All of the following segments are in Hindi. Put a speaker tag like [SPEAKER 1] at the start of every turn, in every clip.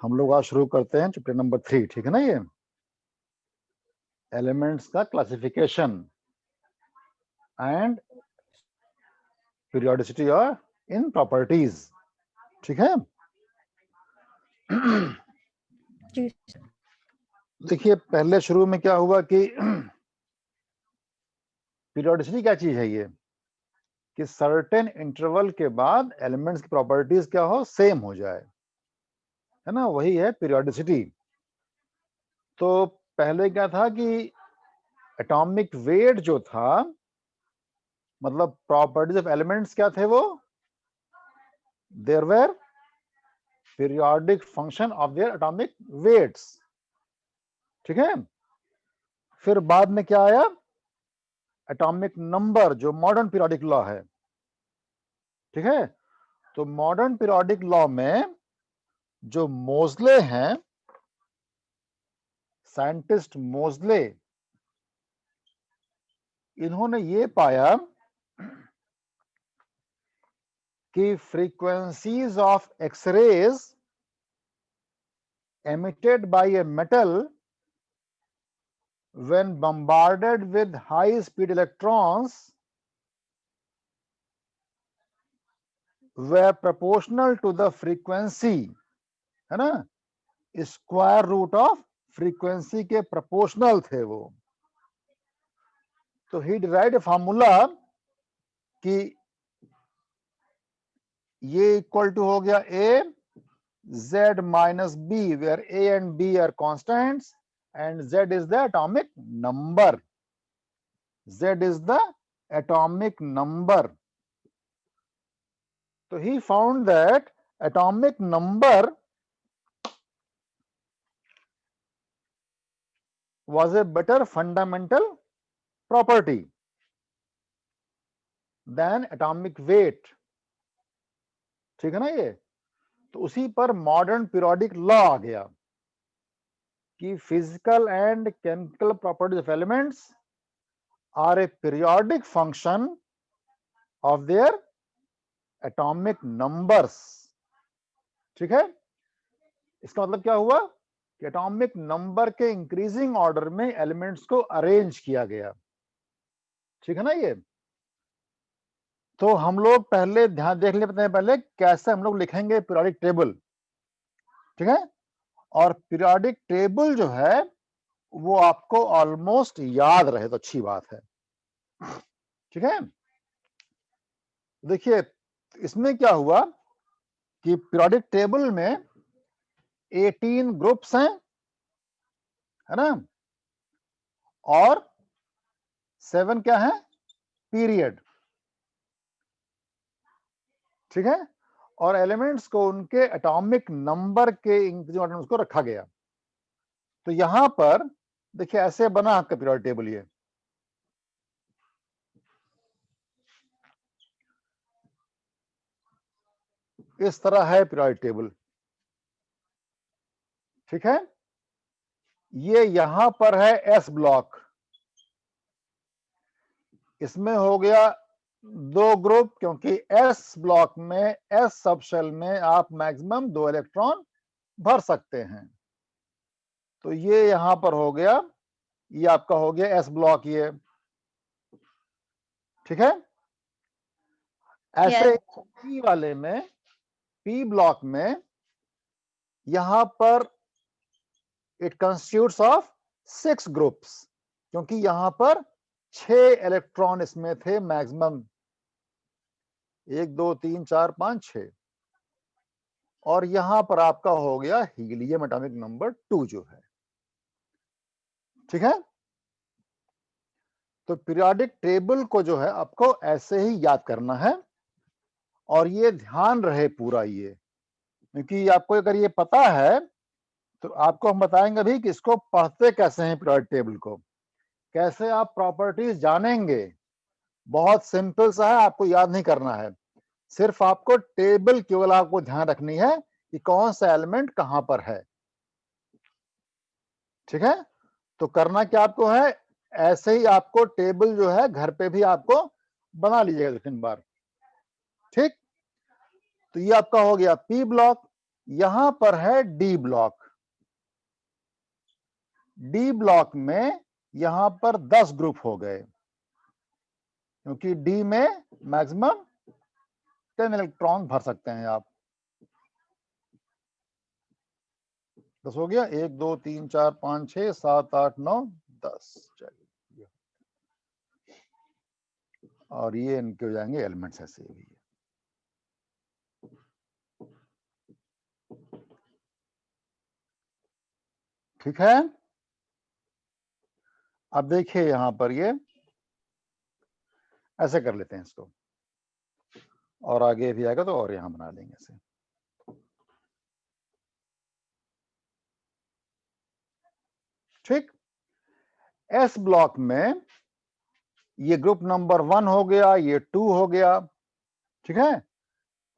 [SPEAKER 1] हम लोग आज शुरू करते हैं चैप्टर नंबर 3, ठीक है ना। ये एलिमेंट्स का क्लासिफिकेशन एंड पीरियोडिसिटी और इन प्रॉपर्टीज, ठीक है। देखिए पहले शुरू में क्या हुआ कि पीरियोडिसिटी क्या चीज है ये कि सर्टेन इंटरवल के बाद एलिमेंट्स की प्रॉपर्टीज क्या हो, सेम हो जाए, है ना, वही है पीरियोडिसिटी। तो पहले क्या था कि एटॉमिक वेट जो था, मतलब प्रॉपर्टीज ऑफ एलिमेंट्स क्या थे, वो there were periodic function of their atomic weights, ठीक है। फिर बाद में क्या आया, एटॉमिक नंबर, जो मॉडर्न पीरियोडिक लॉ है, ठीक है। तो मॉडर्न पीरियोडिक लॉ में जो मोजले हैं, साइंटिस्ट मोजले, इन्होंने ये पाया कि frequencies of X rays emitted by a metal when bombarded with high speed electrons were proportional to the frequency, है ना, स्क्वायर रूट ऑफ फ्रीक्वेंसी के प्रोपोर्शनल थे वो। तो ही डिराइव्ड फार्मूला कि ये इक्वल टू हो गया ए z minus b, where a and b are constants and z is the atomic number. Z is the atomic number. So he found that atomic number was a better fundamental property than atomic weight, ठीक है ना ये। तो उसी पर मॉडर्न पीरियोडिक लॉ आ गया कि physical and chemical properties of elements are a periodic function of their atomic numbers, ठीक है। इसका मतलब क्या हुआ कि एटॉमिक नंबर के इंक्रीजिंग ऑर्डर में एलिमेंट्स को अरेंज किया गया, ठीक है ना ये। तो हम लोग पहले ध्यान देख लेते हैं पहले कैसे हम लोग लिखेंगे पीरियोडिक टेबल, ठीक है। और पीरियोडिक टेबल जो है वो आपको ऑलमोस्ट याद रहे तो अच्छी बात है, ठीक है। देखिए इसमें क्या हुआ कि पीरियोडिक टेबल में 18 ग्रुप्स हैं, है ना, और 7 क्या है, पीरियड, ठीक है। और एलिमेंट्स को उनके एटॉमिक नंबर के इंक्रीजिंग उसको रखा गया। तो यहां पर देखिए ऐसे बना आपका पीरियोडिक टेबल, ये इस तरह है पीरियोडिक टेबल, ठीक है। ये यहां पर है एस ब्लॉक, इसमें हो गया 2 ग्रुप, क्योंकि एस ब्लॉक में एस सब शेल में आप मैक्सिमम 2 इलेक्ट्रॉन भर सकते हैं। तो ये यहां पर हो गया, ये आपका हो गया एस ब्लॉक, ये ठीक है। ऐसे पी वाले में, पी ब्लॉक में यहां पर इट कंस्टिट्यूट्स ऑफ 6 ग्रुप्स, क्योंकि यहां पर 6 इलेक्ट्रॉन इसमें थे मैक्सिमम, 1 2 3 4 5 6। और यहां पर आपका हो गया हीलियम एटॉमिक नंबर 2 जो है, ठीक है। तो पीरियोडिक टेबल को जो है आपको ऐसे ही याद करना है, और ये ध्यान रहे पूरा ये, क्योंकि आपको अगर ये पता है तो आपको हम बताएंगे भी कि इसको पढ़ते कैसे हैं, पीरियोडिक टेबल को कैसे आप प्रॉपर्टीज जानेंगे। बहुत सिंपल सा है, आपको याद नहीं करना है, सिर्फ आपको टेबल केवल आपको ध्यान रखनी है कि कौन सा एलिमेंट कहां पर है, ठीक है। तो करना क्या आपको है, ऐसे ही आपको टेबल जो है घर पे भी आपको बना लीजिएगा 2-3 बार, ठीक। तो ये आपका हो गया पी ब्लॉक, यहां पर है डी ब्लॉक। डी ब्लॉक में यहां पर 10 ग्रुप हो गए, क्योंकि डी में मैक्सिमम 10 इलेक्ट्रॉन भर सकते हैं आप। 10 हो गया, 1 2 3 4 5 6 7 8 9 10। चलिए, और ये इनके हो जाएंगे एलिमेंट्स ऐसे भी। ठीक है, अब देखिए यहां पर ये ऐसे कर लेते हैं इसको, और आगे भी आएगा तो और यहां बना लेंगे ऐसे। ठीक, एस ब्लॉक में ये ग्रुप नंबर 1 हो गया, ये 2 हो गया, ठीक है,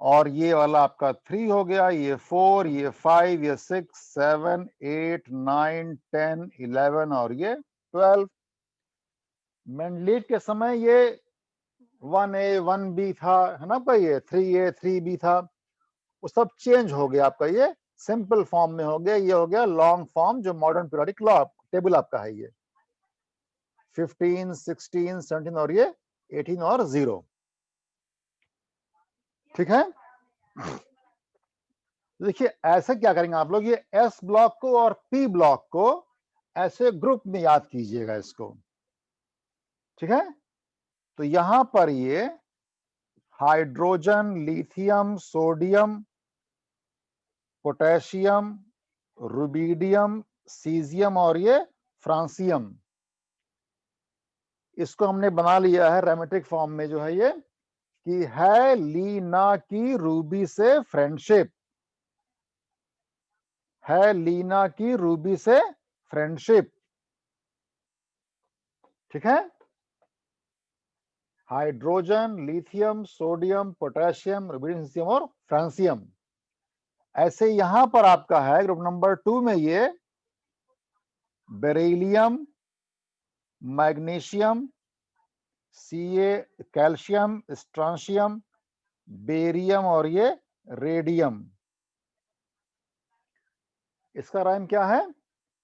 [SPEAKER 1] और ये वाला आपका 3 हो गया, ये 4, ये 5, ये 6, 7, 8, 9, 10, 11 और ये 12। मेंडलीट के समय ये 1A 1B था, है ना भाई, ये 3A 3B था, वो सब चेंज हो गया आपका, ये सिंपल फॉर्म में हो गया, ये हो गया लॉन्ग फॉर्म जो मॉडर्न पीरियोडिक लॉ टेबल आपका है, ये 15, 16, 17 और ये 18 और 0। ठीक है, देखिए ऐसे क्या करेंगे आप लोग, ये एस ब्लॉक को और पी ब्लॉक को ऐसे ग्रुप में याद कीजिएगा इसको। ठीक है, तो यहां पर ये hydrogen, lithium, sodium, potassium, rubidium, caesium और ये फ्रांसियम, इसको हमने बना लिया है रेमेट्रिक फॉर्म में, जो है ये कि है लीना की रूबी से फ्रेंडशिप, है लीना की रूबी से फ्रेंडशिप। ठीक है, hydrogen, lithium, sodium, potassium, rubidium, caesium और फ्रांसियम। ऐसे यहां पर आपका है ग्रुप नंबर 2 में ये beryllium, magnesium, Ca calcium, स्ट्रांशियम, barium और ये रेडियम। इसका राइम क्या है,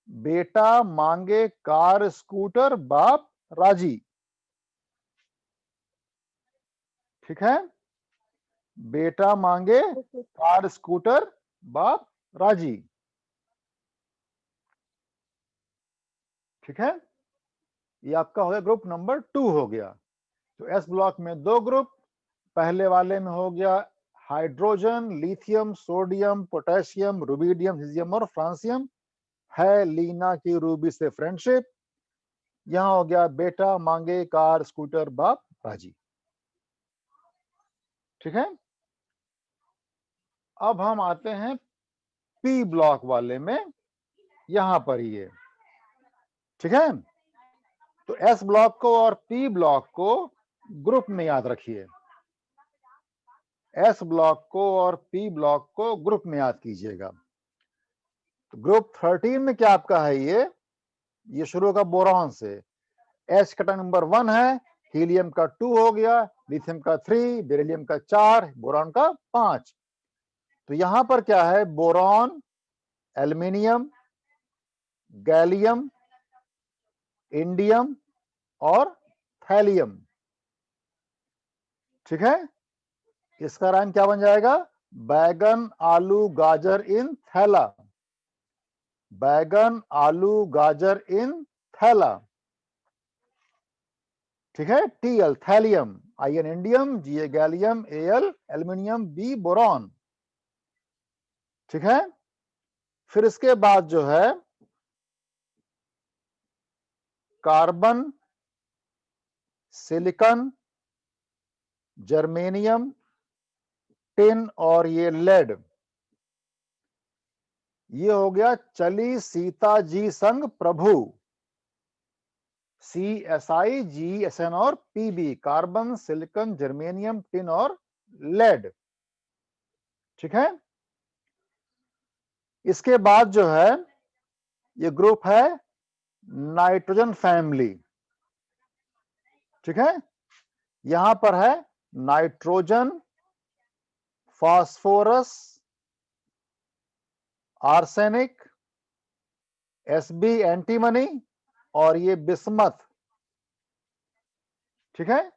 [SPEAKER 1] बेटा मांगे कार स्कूटर बाप राजी। ठीक है, बेटा मांगे कार स्कूटर बाप राजी। ठीक है, ये आपका हो गया ग्रुप नंबर 2 हो गया। तो एस ब्लॉक में 2 ग्रुप, पहले वाले में हो गया hydrogen, lithium, sodium, potassium, rubidium, caesium और फ्रांसियम, है लीना की रूबी से फ्रेंडशिप। यहां हो गया बेटा मांगे कार स्कूटर बाप राजी। ठीक है, अब हम आते हैं पी ब्लॉक वाले में, यहां पर ये। ठीक है, तो एस ब्लॉक को और पी ब्लॉक को ग्रुप में याद रखिए, एस ब्लॉक को और पी ब्लॉक को ग्रुप में याद कीजिएगा। तो ग्रुप 13 में क्या आपका है, ये शुरू होगा बोरॉन से, एच का नंबर 1 है, हीलियम का 2 हो गया, लिथियम का 3, बेरिलियम का 4, बोरॉन का 5। तो यहां पर क्या है, बोरॉन, एल्युमिनियम, गैलियम, इंडियम और थैलियम। ठीक है, इसका राइम क्या बन जाएगा, बैगन आलू गाजर इन थैला, बैगन आलू गाजर इन थैला। ठीक है, TL thallium, IN indium, GA gallium, AL aluminium, B boron. ठीक है, फिर इसके बाद जो है कार्बन, सिलिकॉन, जर्मेनियम, टिन और ये लेड। ये हो गया चली सीता जी संग प्रभु, CSI GSN और PB, carbon, silicon, germanium, tin और लेड। ठीक है, इसके बाद जो है ये ग्रुप है नाइट्रोजन फैमिली। ठीक है, यहां पर है nitrogen, phosphorus, arsenic, SB antimony और ये बिस्मथ। ठीक है,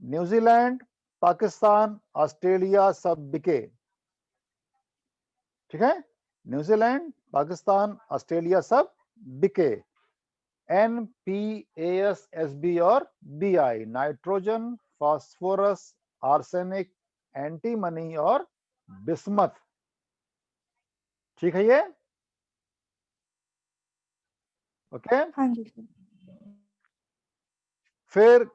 [SPEAKER 1] न्यूजीलैंड, पाकिस्तान, ऑस्ट्रेलिया सब बिके। ठीक है, न्यूजीलैंड, पाकिस्तान, ऑस्ट्रेलिया सब बिके। NPAS, SB और BI, nitrogen, phosphorus, arsenic, antimony और बिस्मथ। ठीक है ये, ओके।
[SPEAKER 2] हाँ जी सर।
[SPEAKER 1] फिर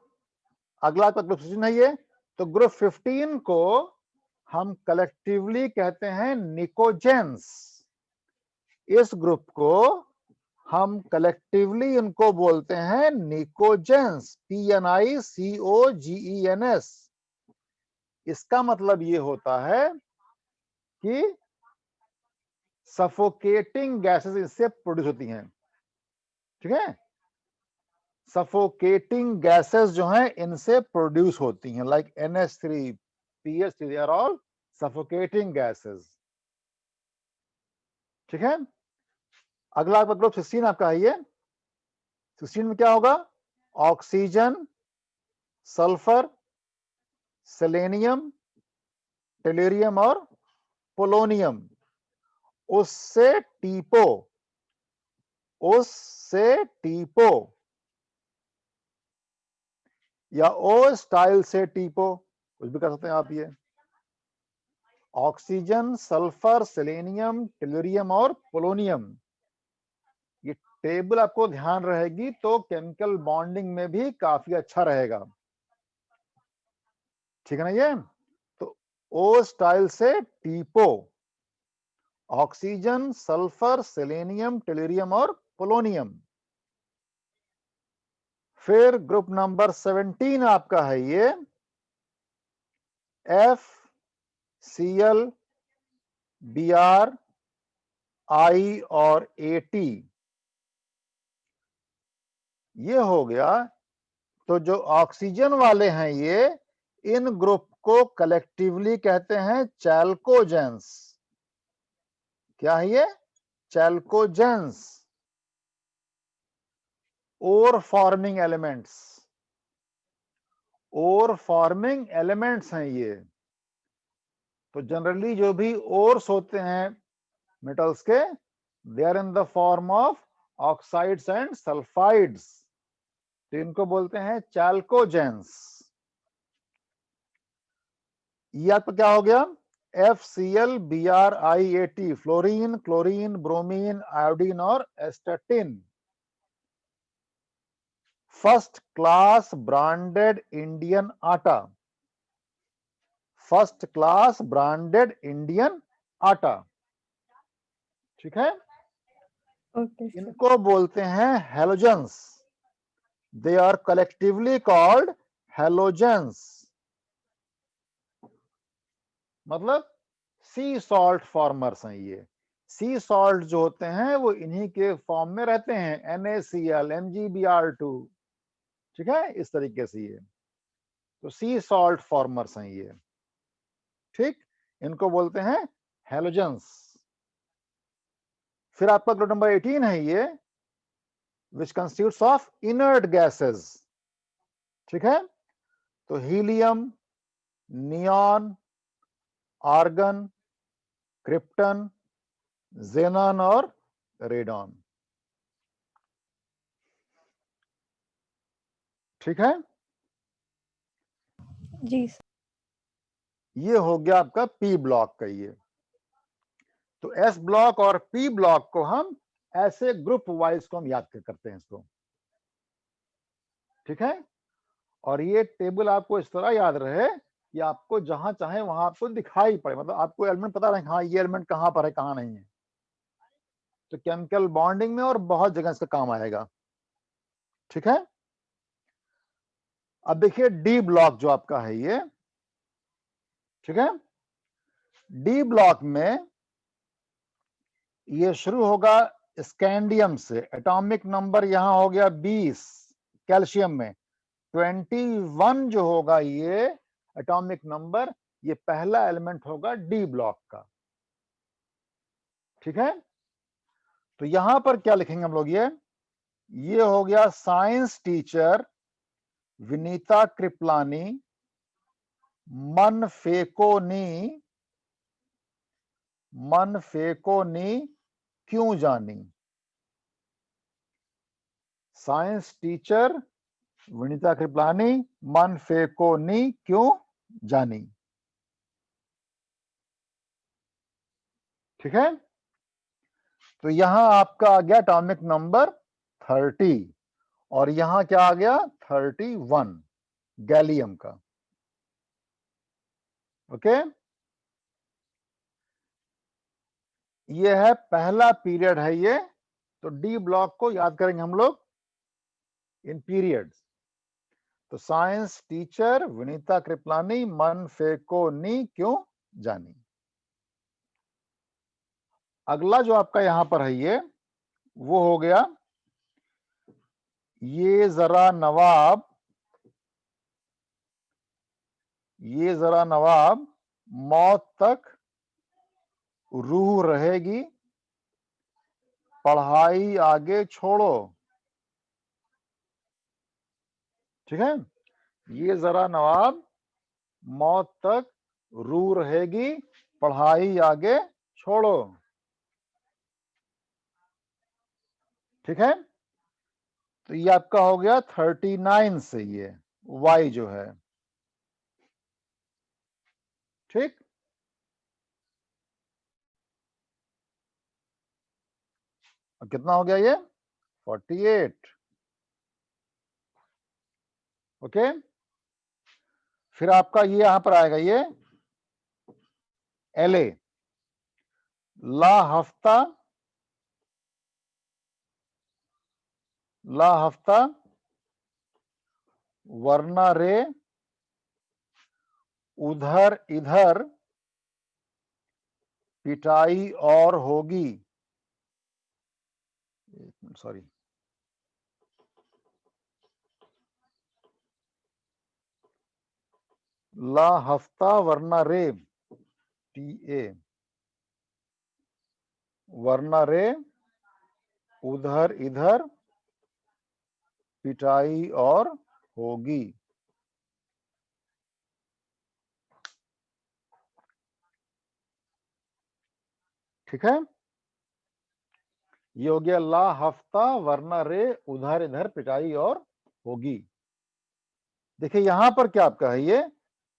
[SPEAKER 1] अगला आपका ग्रुप 16 है ये। तो ग्रुप 15 को हम कलेक्टिवली कहते हैं निकोजेंस। इस ग्रुप को हम कलेक्टिवली इनको बोलते हैं निकोजेंस, PNICOGENS। इसका मतलब ये होता है कि सफोकेटिंग गैसेस इससे प्रोड्यूस होती हैं। ठीक है, सफोकेटिंग गैसेस जो हैं इनसे प्रोड्यूस होती हैं, like NH3, PH3, they are all suffocating gases. ठीक है, अगला आपका ग्रुप 16 आपका है ये। 16 में क्या होगा? ऑक्सीजन, सल्फर, सेलेनियम, टेलुरियम और पोलोनियम। उससे टीपो या ओ स्टाइल से टीपो, कुछ भी कर सकते हैं आप। ये ऑक्सीजन, सल्फर, सेलेनियम, टेलुरियम और पोलोनियम, ये टेबल आपको ध्यान रहेगी तो केमिकल बॉन्डिंग में भी काफी अच्छा रहेगा। ठीक है ना ये? तो ओ स्टाइल से टीपो, ऑक्सीजन, सल्फर, सेलेनियम, टेलुरियम और पोलोनियम। फिर ग्रुप नंबर 17 आपका है ये, FCl, Br, I और AT। ये हो गया। तो जो ऑक्सीजन वाले हैं ये, इन ग्रुप को कलेक्टिवली कहते हैं चैल्कोजेंस। क्या है ये? चैल्कोजेंस, ओर फॉर्मिंग एलिमेंट्स। ओर फॉर्मिंग एलिमेंट्स हैं ये। तो जनरली जो भी ओर्स होते हैं मेटल्स के, they are in the form of oxides and sulphides, तो इनको बोलते हैं चैल्कोजेंस। ये आपका क्या हो गया? FCl, Br, I, AT, fluorine, chlorine, bromine, iodine और astatine. First class branded Indian atta, first class branded Indian atta. ठीक है,
[SPEAKER 2] ओके सर।
[SPEAKER 1] इनको बोलते हैं halogens. They are collectively called halogens. मतलब सी सॉल्ट फॉर्मर्स हैं ये। सी सॉल्ट जो होते हैं वो इन्हीं के फॉर्म में रहते हैं, NaCl, MgBr2। ठीक है, इस तरीके से ये तो सी सॉल्ट फॉर्मर्स हैं ये। ठीक, इनको बोलते हैं हेलोजेंस। फिर आपका ग्रुप नंबर 18 है ये, which constitutes of inert gases. ठीक है, तो helium, neon, argon, krypton, xenon और रेडॉन। ठीक है,
[SPEAKER 2] जी सर।
[SPEAKER 1] ये हो गया आपका पी ब्लॉक का ये। तो एस ब्लॉक और पी ब्लॉक को हम ऐसे ग्रुप वाइज को हम याद करते हैं इसको। ठीक है, और ये टेबल आपको इस तरह याद रहे कि आपको जहां चाहे वहां आपको दिखाई पड़े, मतलब आपको एलिमेंट पता रहे, हाँ ये एलिमेंट कहां पर है कहां नहीं है। तो केमिकल बॉन्डिंग में और बहुत जगह इसका काम आएगा। ठीक है, अब देखिए डी ब्लॉक जो आपका है ये। ठीक है, डी ब्लॉक में ये शुरू होगा स्कैंडियम से। एटॉमिक नंबर यहां हो गया 20 कैल्शियम में। 21 जो होगा ये एटॉमिक नंबर, ये पहला एलिमेंट होगा डी ब्लॉक का। ठीक है। तो यहां पर क्या लिखेंगे हम लोग, ये हो गया साइंस टीचर विनीता कृपलानी मन फेको नी क्यों जानी। साइंस टीचर विनीता कृपलानी मन फेको नी क्यों जानी। ठीक है। तो यहां आपका आ गया एटॉमिक नंबर 30 और यहां क्या आ गया 31 गैलियम का। ओके, ये है पहला पीरियड है ये। तो डी ब्लॉक को याद करेंगे हम लोग इन पीरियड्स। तो साइंस टीचर विनीता कृपलानी मन फेको नी क्यों जानी। अगला जो आपका यहां पर है वो हो गया ये जरा नवाब मौत तक रूह रहेगी पढ़ाई आगे छोड़ो। ठीक है, ये जरा नवाब मौत तक रूह रहेगी पढ़ाई आगे छोड़ो। ठीक है, तो ये आपका हो गया 39 से ये वाई जो है। ठीक, कितना हो गया ये 48। ओके, फिर आपका ये यहां पर आएगा ये एल ए ला हफ्ता वरना रे उधर इधर पिटाई और होगी। सॉरी, ला हफ्ता वरना रे TA वरना रे उधर इधर पिटाई और होगी। ठीक है, ये हो गया ला हफ्ता वरना रे उधर इधर पिटाई और होगी। देखिए यहां पर क्या आपका है ये,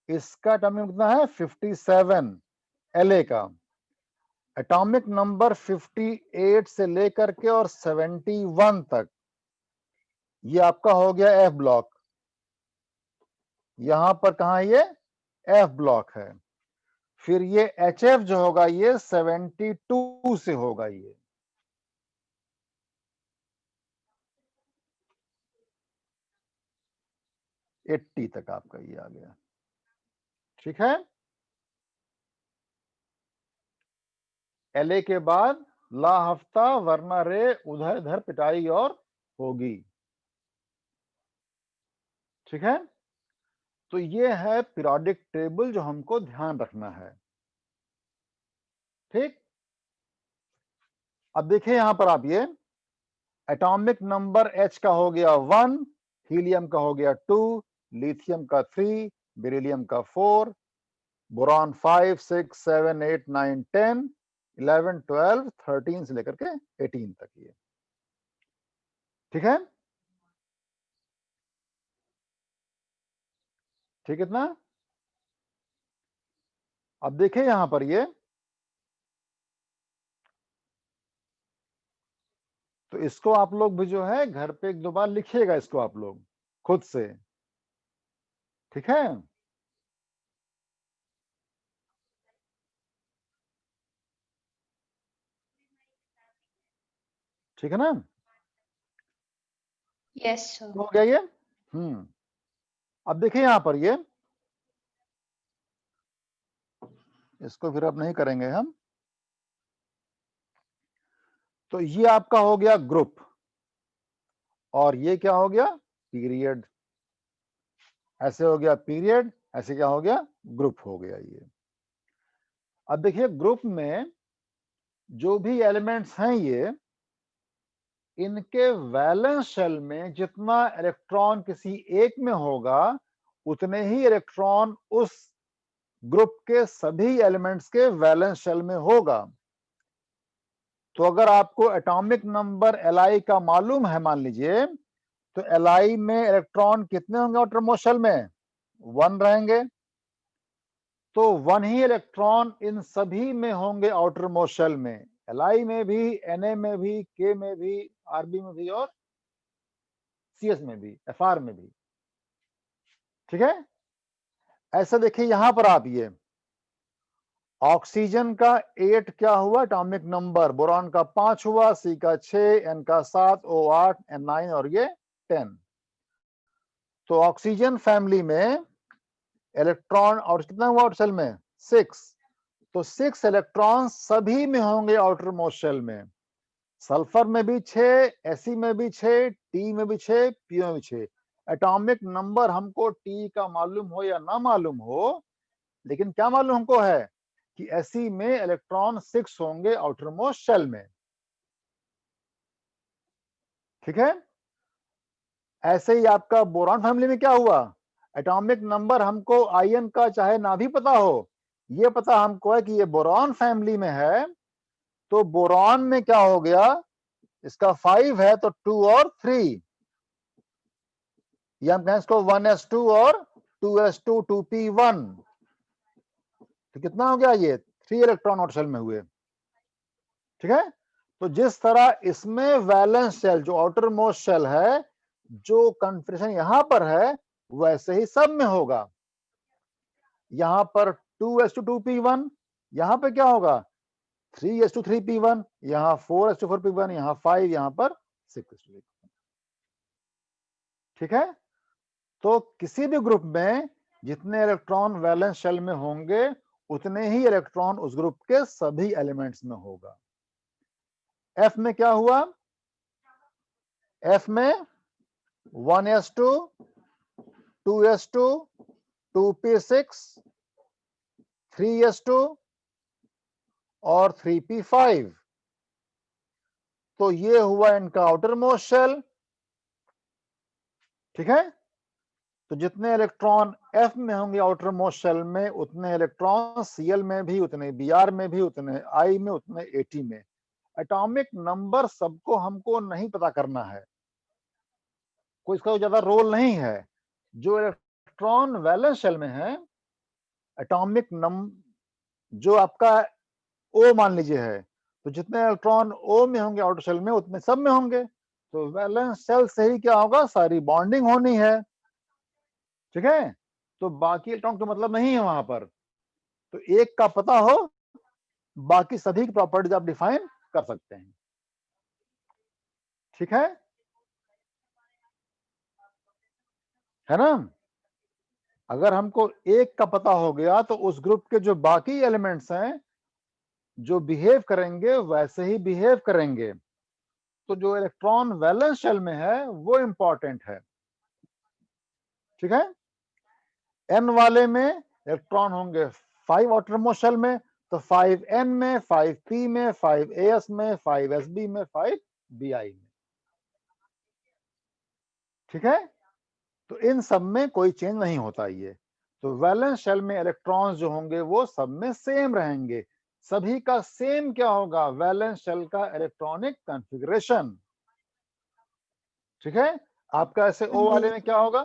[SPEAKER 1] इसका एटॉमिक कितना है 57 LA का। एटॉमिक नंबर 58 से लेकर के और 71 तक ये आपका हो गया F ब्लॉक। यहां पर कहा है ये F ब्लॉक है। फिर ये HF जो होगा ये 72 से होगा ये। एट्टी तक आपका ये आ गया। ठीक है, LA के बाद ला हफ्ता वरना रे उधर इधर पिटाई और होगी। ठीक है, तो ये है पीरियोडिक टेबल जो हमको ध्यान रखना है। ठीक, अब देखिए यहां पर आप ये एटॉमिक नंबर H का हो गया 1, हीलियम का हो गया 2, लिथियम का 3, बेरिलियम का 4, बोरॉन 5, 6, 7, 8, 9, 10, 11, 12, 13 से लेकर के 18 तक ये। ठीक है, ठीक इतना। अब देखिए यहां पर ये, तो इसको आप लोग भी जो है घर पे एक दो बार लिखिएगा इसको आप लोग खुद से। ठीक है, ठीक है ना,
[SPEAKER 2] Yes, sir.
[SPEAKER 1] हो गया ये। अब देखिए यहां पर ये, इसको फिर अब नहीं करेंगे हम। तो ये आपका हो गया ग्रुप और ये क्या हो गया पीरियड। ऐसे हो गया पीरियड, ऐसे क्या हो गया ग्रुप हो गया ये। अब देखिए ग्रुप में जो भी एलिमेंट्स हैं ये, इनके वैलेंस शेल में जितना इलेक्ट्रॉन किसी एक में होगा उतने ही इलेक्ट्रॉन उस ग्रुप के सभी एलिमेंट्स के वैलेंस शेल में होगा। तो अगर आपको एटॉमिक नंबर Li का मालूम है, मान लीजिए, तो Li में इलेक्ट्रॉन कितने होंगे आउटर मोस्ट शेल में? 1 रहेंगे। तो 1 ही इलेक्ट्रॉन इन सभी में होंगे आउटर मोस्ट शेल में, Li में भी, Na में भी, K में भी, Rb में भी और CS में भी, Fr में भी। ठीक है, ऐसा देखिए यहां पर आप, ये ऑक्सीजन का 8 क्या हुआ एटॉमिक नंबर, बोरॉन का 5 हुआ, C का 6, N का 7, O 8, N 9 और ये 10। तो ऑक्सीजन फैमिली में इलेक्ट्रॉन और कितना हुआ आउटर शेल में? 6। तो 6 इलेक्ट्रॉन सभी में होंगे आउटर मोस्ट शेल में। सल्फर में भी 6, Fe में भी 6, T में भी 6, P में भी 6। एटॉमिक नंबर हमको T का मालूम हो या ना मालूम हो, लेकिन क्या मालूम हमको है कि Fe में इलेक्ट्रॉन 6 होंगे आउटर मोस्ट शेल में। ठीक है, ऐसे ही आपका बोरॉन फैमिली में क्या हुआ, एटॉमिक नंबर हमको आयन का चाहे ना भी पता हो, ये पता हमको है कि ये बोरॉन फैमिली में है। तो बोरॉन में क्या हो गया, इसका 5 है तो 2 और 3, या हम कहें इसको 1s2 और 2s2 2p1। तो कितना हो गया, ये 3 इलेक्ट्रॉन आउटर शेल में हुए। ठीक है, तो जिस तरह इसमें वैलेंस शेल जो आउटर मोस्ट शेल है, जो कन्फिग्रेशन यहां पर है, वैसे ही सब में होगा। यहां पर 2s2 2p1, यहां पे क्या होगा 3s2 3p1, यहां 4s2 4p1, यहां 5, यहां पर 6s2। ठीक है, तो किसी भी ग्रुप में जितने इलेक्ट्रॉन वैलेंस शेल में होंगे उतने ही इलेक्ट्रॉन उस ग्रुप के सभी एलिमेंट्स में होगा। F में क्या हुआ, F में 1s2 2s2 2p6 3s2 और 3p5। तो ये हुआ इनका आउटर मोस्ट शेल। ठीक है, तो जितने इलेक्ट्रॉन F में होंगे आउटर मोस्ट शेल में, उतने इलेक्ट्रॉन Cl में भी, उतने Br में भी, उतने I में, उतने At में। एटॉमिक नंबर सबको हमको नहीं पता करना है, कोई इसका ज्यादा रोल नहीं है। जो इलेक्ट्रॉन वैलेंस शेल में है, एटॉमिक नंबर जो आपका O मान लीजिए है, तो जितने इलेक्ट्रॉन O में होंगे आउटर शेल में, उतने सब में होंगे। तो वैलेंस शेल से ही क्या होगा, सारी बॉन्डिंग होनी है। ठीक है, तो बाकी इलेक्ट्रॉन का मतलब नहीं है वहां पर। तो एक का पता हो, बाकी सभी की प्रॉपर्टीज आप डिफाइन कर सकते हैं। ठीक है ना, अगर हमको एक का पता हो गया तो उस ग्रुप के जो बाकी एलिमेंट्स हैं जो बिहेव करेंगे वैसे ही बिहेव करेंगे। तो जो इलेक्ट्रॉन वैलेंस शेल में है वो इंपॉर्टेंट है। ठीक है, n वाले में इलेक्ट्रॉन होंगे 5 आउटर मोस्ट शेल में, तो 5n में, 5p में, 5as में, 5sb में, 5bi में। ठीक है, तो इन सब में कोई चेंज नहीं होता ये। तो वैलेंस शेल में इलेक्ट्रॉन्स जो होंगे वो सब में सेम रहेंगे। सभी का सेम क्या होगा, वैलेंस शेल का इलेक्ट्रॉनिक कॉन्फ़िगरेशन। ठीक है, आपका ऐसे O वाले में क्या होगा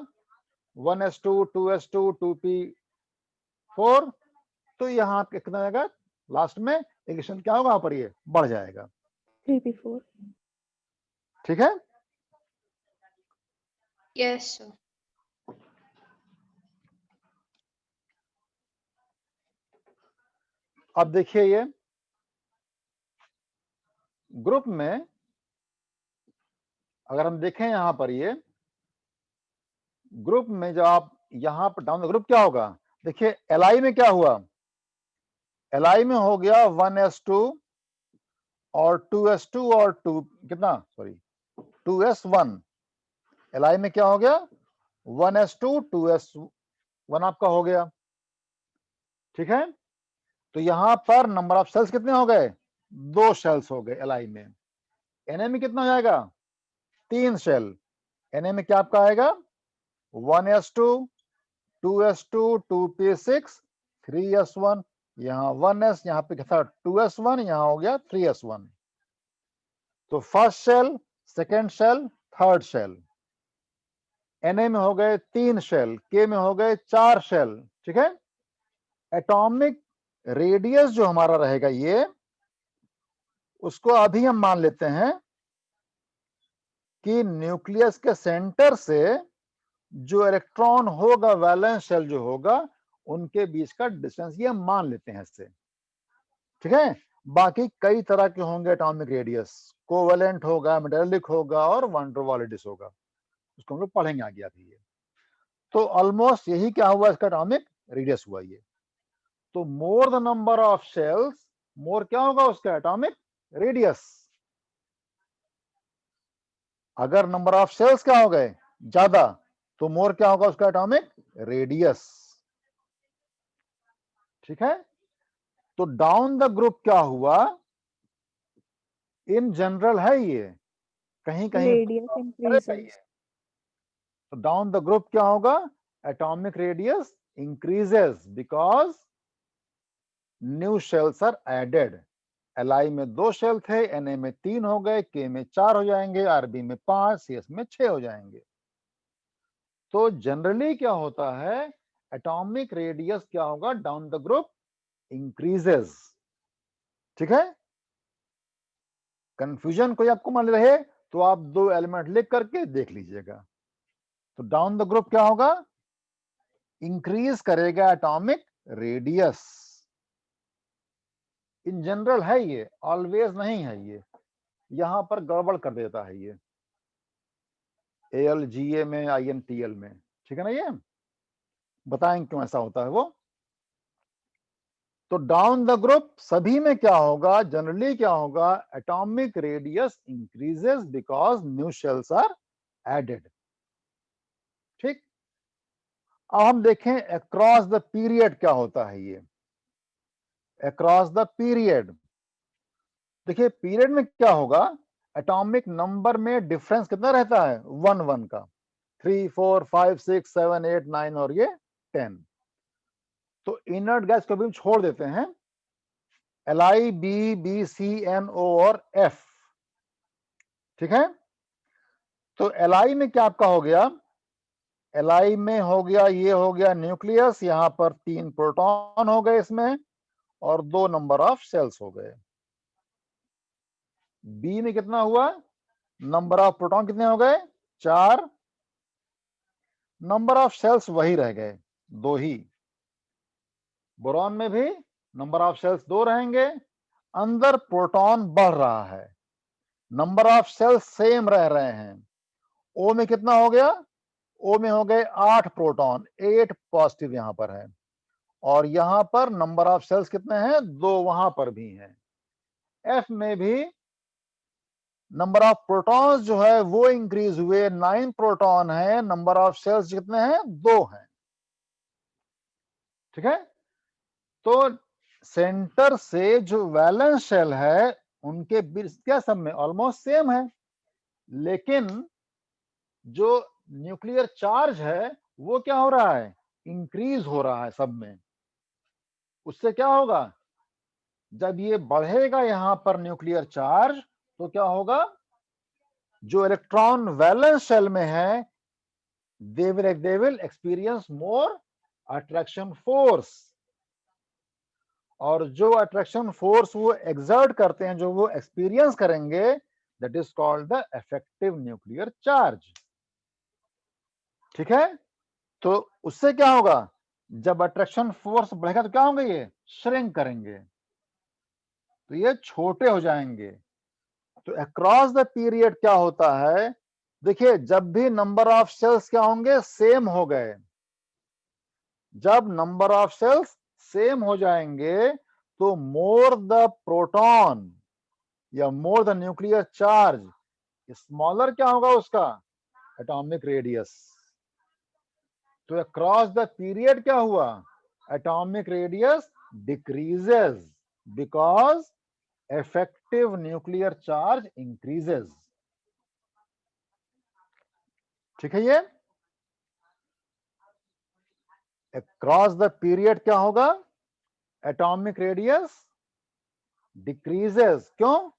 [SPEAKER 1] 1s2 2s2 2p4। तो यहाँ कितना आएगा, लास्ट में इक्वेशन क्या होगा, यहाँ पर ये बढ़ जाएगा
[SPEAKER 2] 3p4।
[SPEAKER 1] ठीक है,
[SPEAKER 3] यस सर।
[SPEAKER 1] अब देखिए ये ग्रुप में अगर हम देखें यहां पर, ये ग्रुप में जब आप यहां पर डाउन ग्रुप क्या होगा, देखिए Li में क्या हुआ, Li में हो गया 1s2 और 2s2 और 2 कितना, सॉरी 2s1। Li में क्या हो गया 1s2 2s1 आपका हो गया। ठीक है, तो यहां पर नंबर ऑफ सेल्स कितने हो गए 2 शेल्स हो गए Li में। Na में कितना हो जाएगा? 3 शेल। Na में क्या आपका आएगा? 1s2, 2s2, 2p6, 3s1, यहाँ 1s, यहाँ पे था 2s1, यहाँ हो गया 3s1। तो first shell, second shell, third shell. Na में हो गए 3 शेल, K में हो गए 4 शेल। ठीक है। एटॉमिक रेडियस जो हमारा रहेगा ये, उसको अभी हम मान लेते हैं कि न्यूक्लियस के सेंटर से जो इलेक्ट्रॉन होगा, वैलेंस शेल जो होगा, उनके बीच का डिस्टेंस ये हम मान लेते हैं इससे। ठीक है। बाकी कई तरह के होंगे एटॉमिक रेडियस, कोवेलेंट होगा, मेटालिक होगा और वन डर वालिस होगा, उसको हम लोग पढ़ेंगे आगे अभी। ये तो ऑलमोस्ट यही क्या हुआ, इसका एटॉमिक रेडियस हुआ ये। तो more the number of shells, more क्या होगा उसका एटॉमिक रेडियस। अगर नंबर ऑफ शेल्स क्या हो गए ज्यादा, तो मोर क्या होगा उसका एटॉमिक रेडियस। ठीक है। तो डाउन द ग्रुप क्या हुआ, इन जनरल है ये, कहीं कहीं
[SPEAKER 2] Radius
[SPEAKER 1] करेगा ये।
[SPEAKER 2] increases.
[SPEAKER 1] तो डाउन द ग्रुप क्या होगा, atomic radius increases because new shells are added. Li में 2 शेल थे, Na में 3 हो गए, K में 4 हो जाएंगे, Rb में 5, Cs में 6 हो जाएंगे। तो जनरली क्या होता है, एटॉमिक रेडियस क्या होगा डाउन द ग्रुप इंक्रीजेस। ठीक है। कंफ्यूजन कोई आपको मान रहे तो आप 2 एलिमेंट लिख करके देख लीजिएगा। तो डाउन द ग्रुप क्या होगा, इंक्रीज करेगा एटॉमिक रेडियस। इन जनरल है ये, ऑलवेज नहीं है ये, यहां पर गड़बड़ कर देता है ये AlGa में, InTl में। ठीक है ना, ये बताएंगे क्यों ऐसा होता है वो। तो डाउन द ग्रुप सभी में क्या होगा, जनरली क्या होगा, atomic radius increases because new shells are added. ठीक। अब हम देखें अक्रॉस द पीरियड क्या होता है ये। अक्रॉस द पीरियड, देखिए पीरियड में क्या होगा, एटॉमिक नंबर में डिफरेंस कितना रहता है, 1 1 का। 3 4 5 6 7 8 9 और ये 10। तो इनर्ट गैस को भी हम छोड़ देते हैं, Li, B, B, C, N, O और F। ठीक है। तो Li में क्या आपका हो गया, Li में हो गया, ये हो गया न्यूक्लियस, यहां पर 3 प्रोटॉन हो गए इसमें और 2 नंबर ऑफ सेल्स हो गए। B में कितना हुआ, नंबर ऑफ प्रोटॉन कितने हो गए, 4, नंबर ऑफ सेल्स वही रह गए 2 ही। बोरॉन में भी नंबर ऑफ सेल्स 2 रहेंगे, अंदर प्रोटॉन बढ़ रहा है, नंबर ऑफ सेल्स सेम रह रहे हैं। O में कितना हो गया, O में हो गए 8 प्रोटॉन, 8 पॉजिटिव यहां पर है, और यहां पर नंबर ऑफ सेल्स कितने हैं, 2 वहां पर भी हैं। F में भी नंबर ऑफ प्रोटॉन्स जो है वो इंक्रीज हुए, 9 प्रोटॉन है, नंबर ऑफ सेल्स कितने हैं, 2 हैं। ठीक है। तो सेंटर से जो वैलेंस शेल है उनके बीच क्या सब में ऑलमोस्ट सेम है, लेकिन जो न्यूक्लियर चार्ज है वो क्या हो रहा है, इंक्रीज हो रहा है सब में। उससे क्या होगा, जब ये बढ़ेगा यहां पर न्यूक्लियर चार्ज, तो क्या होगा, जो इलेक्ट्रॉन वैलेंस शेल में है they will experience more attraction force, और जो अट्रैक्शन फोर्स वो एक्सर्ट करते हैं, जो वो एक्सपीरियंस करेंगे, that is called the effective nuclear charge. ठीक है। तो उससे क्या होगा, जब अट्रैक्शन फोर्स बढ़ेगा तो क्या होंगे, ये श्रिंक करेंगे, तो ये छोटे हो जाएंगे। तो अक्रॉस द पीरियड क्या होता है, देखिए जब भी नंबर ऑफ सेल्स क्या होंगे, सेम हो गए, जब नंबर ऑफ सेल्स सेम हो जाएंगे तो मोर द प्रोटॉन या more the nuclear charge, smaller क्या होगा उसका एटॉमिक रेडियस। तो अक्रॉस द पीरियड क्या हुआ, atomic radius decreases because effective nuclear charge increases. ठीक है, ये across the period क्या होगा, atomic radius decreases. क्यों?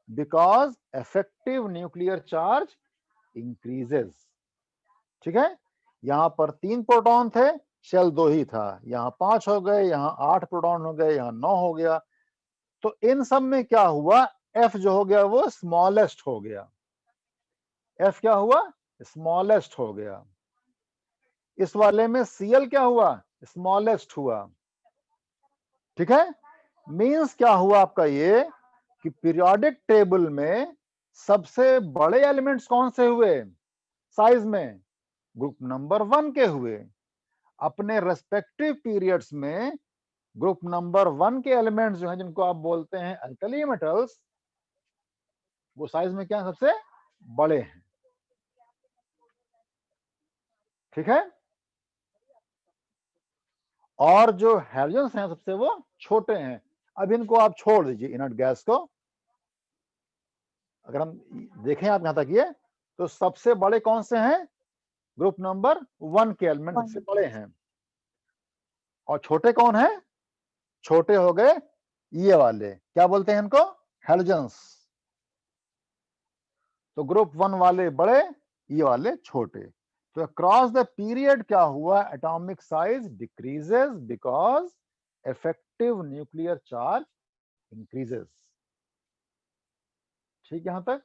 [SPEAKER 1] Because effective nuclear charge increases. ठीक है, यहां पर 3 प्रोटॉन थे, शेल 2 ही था, यहां 5 हो गए, यहां 8 प्रोटॉन हो गए, यहां 9 हो गया। तो इन सब में क्या हुआ, एफ जो हो गया वो स्मॉलेस्ट हो गया। एफ क्या हुआ, स्मॉलेस्ट हो गया। इस वाले में सीएल क्या हुआ, स्मॉलेस्ट हुआ। ठीक है, मींस क्या हुआ आपका ये कि पीरियोडिक टेबल में सबसे बड़े एलिमेंट्स कौन से हुए साइज में, ग्रुप नंबर 1 के हुए। अपने रेस्पेक्टिव पीरियड्स में ग्रुप नंबर 1 के एलिमेंट्स जो हैं, जिनको आप बोलते हैं अल्कली मेटल्स, वो साइज में क्या सबसे बड़े हैं। ठीक है, और जो हैलोजेंस हैं सबसे वो छोटे हैं। अब इनको आप छोड़ दीजिए, इनर्ट गैस को। अगर हम देखें आप यहां तक ये, तो सबसे बड़े कौन से हैं, ग्रुप नंबर 1 के एलिमेंट सबसे बड़े हैं। और छोटे कौन है, छोटे हो गए ये वाले, क्या बोलते हैं इनको, हैलोजेंस। तो ग्रुप 1 वाले बड़े, ये वाले छोटे। तो अक्रॉस द पीरियड क्या हुआ, atomic size decreases because effective nuclear charge increases. ठीक, यहां तक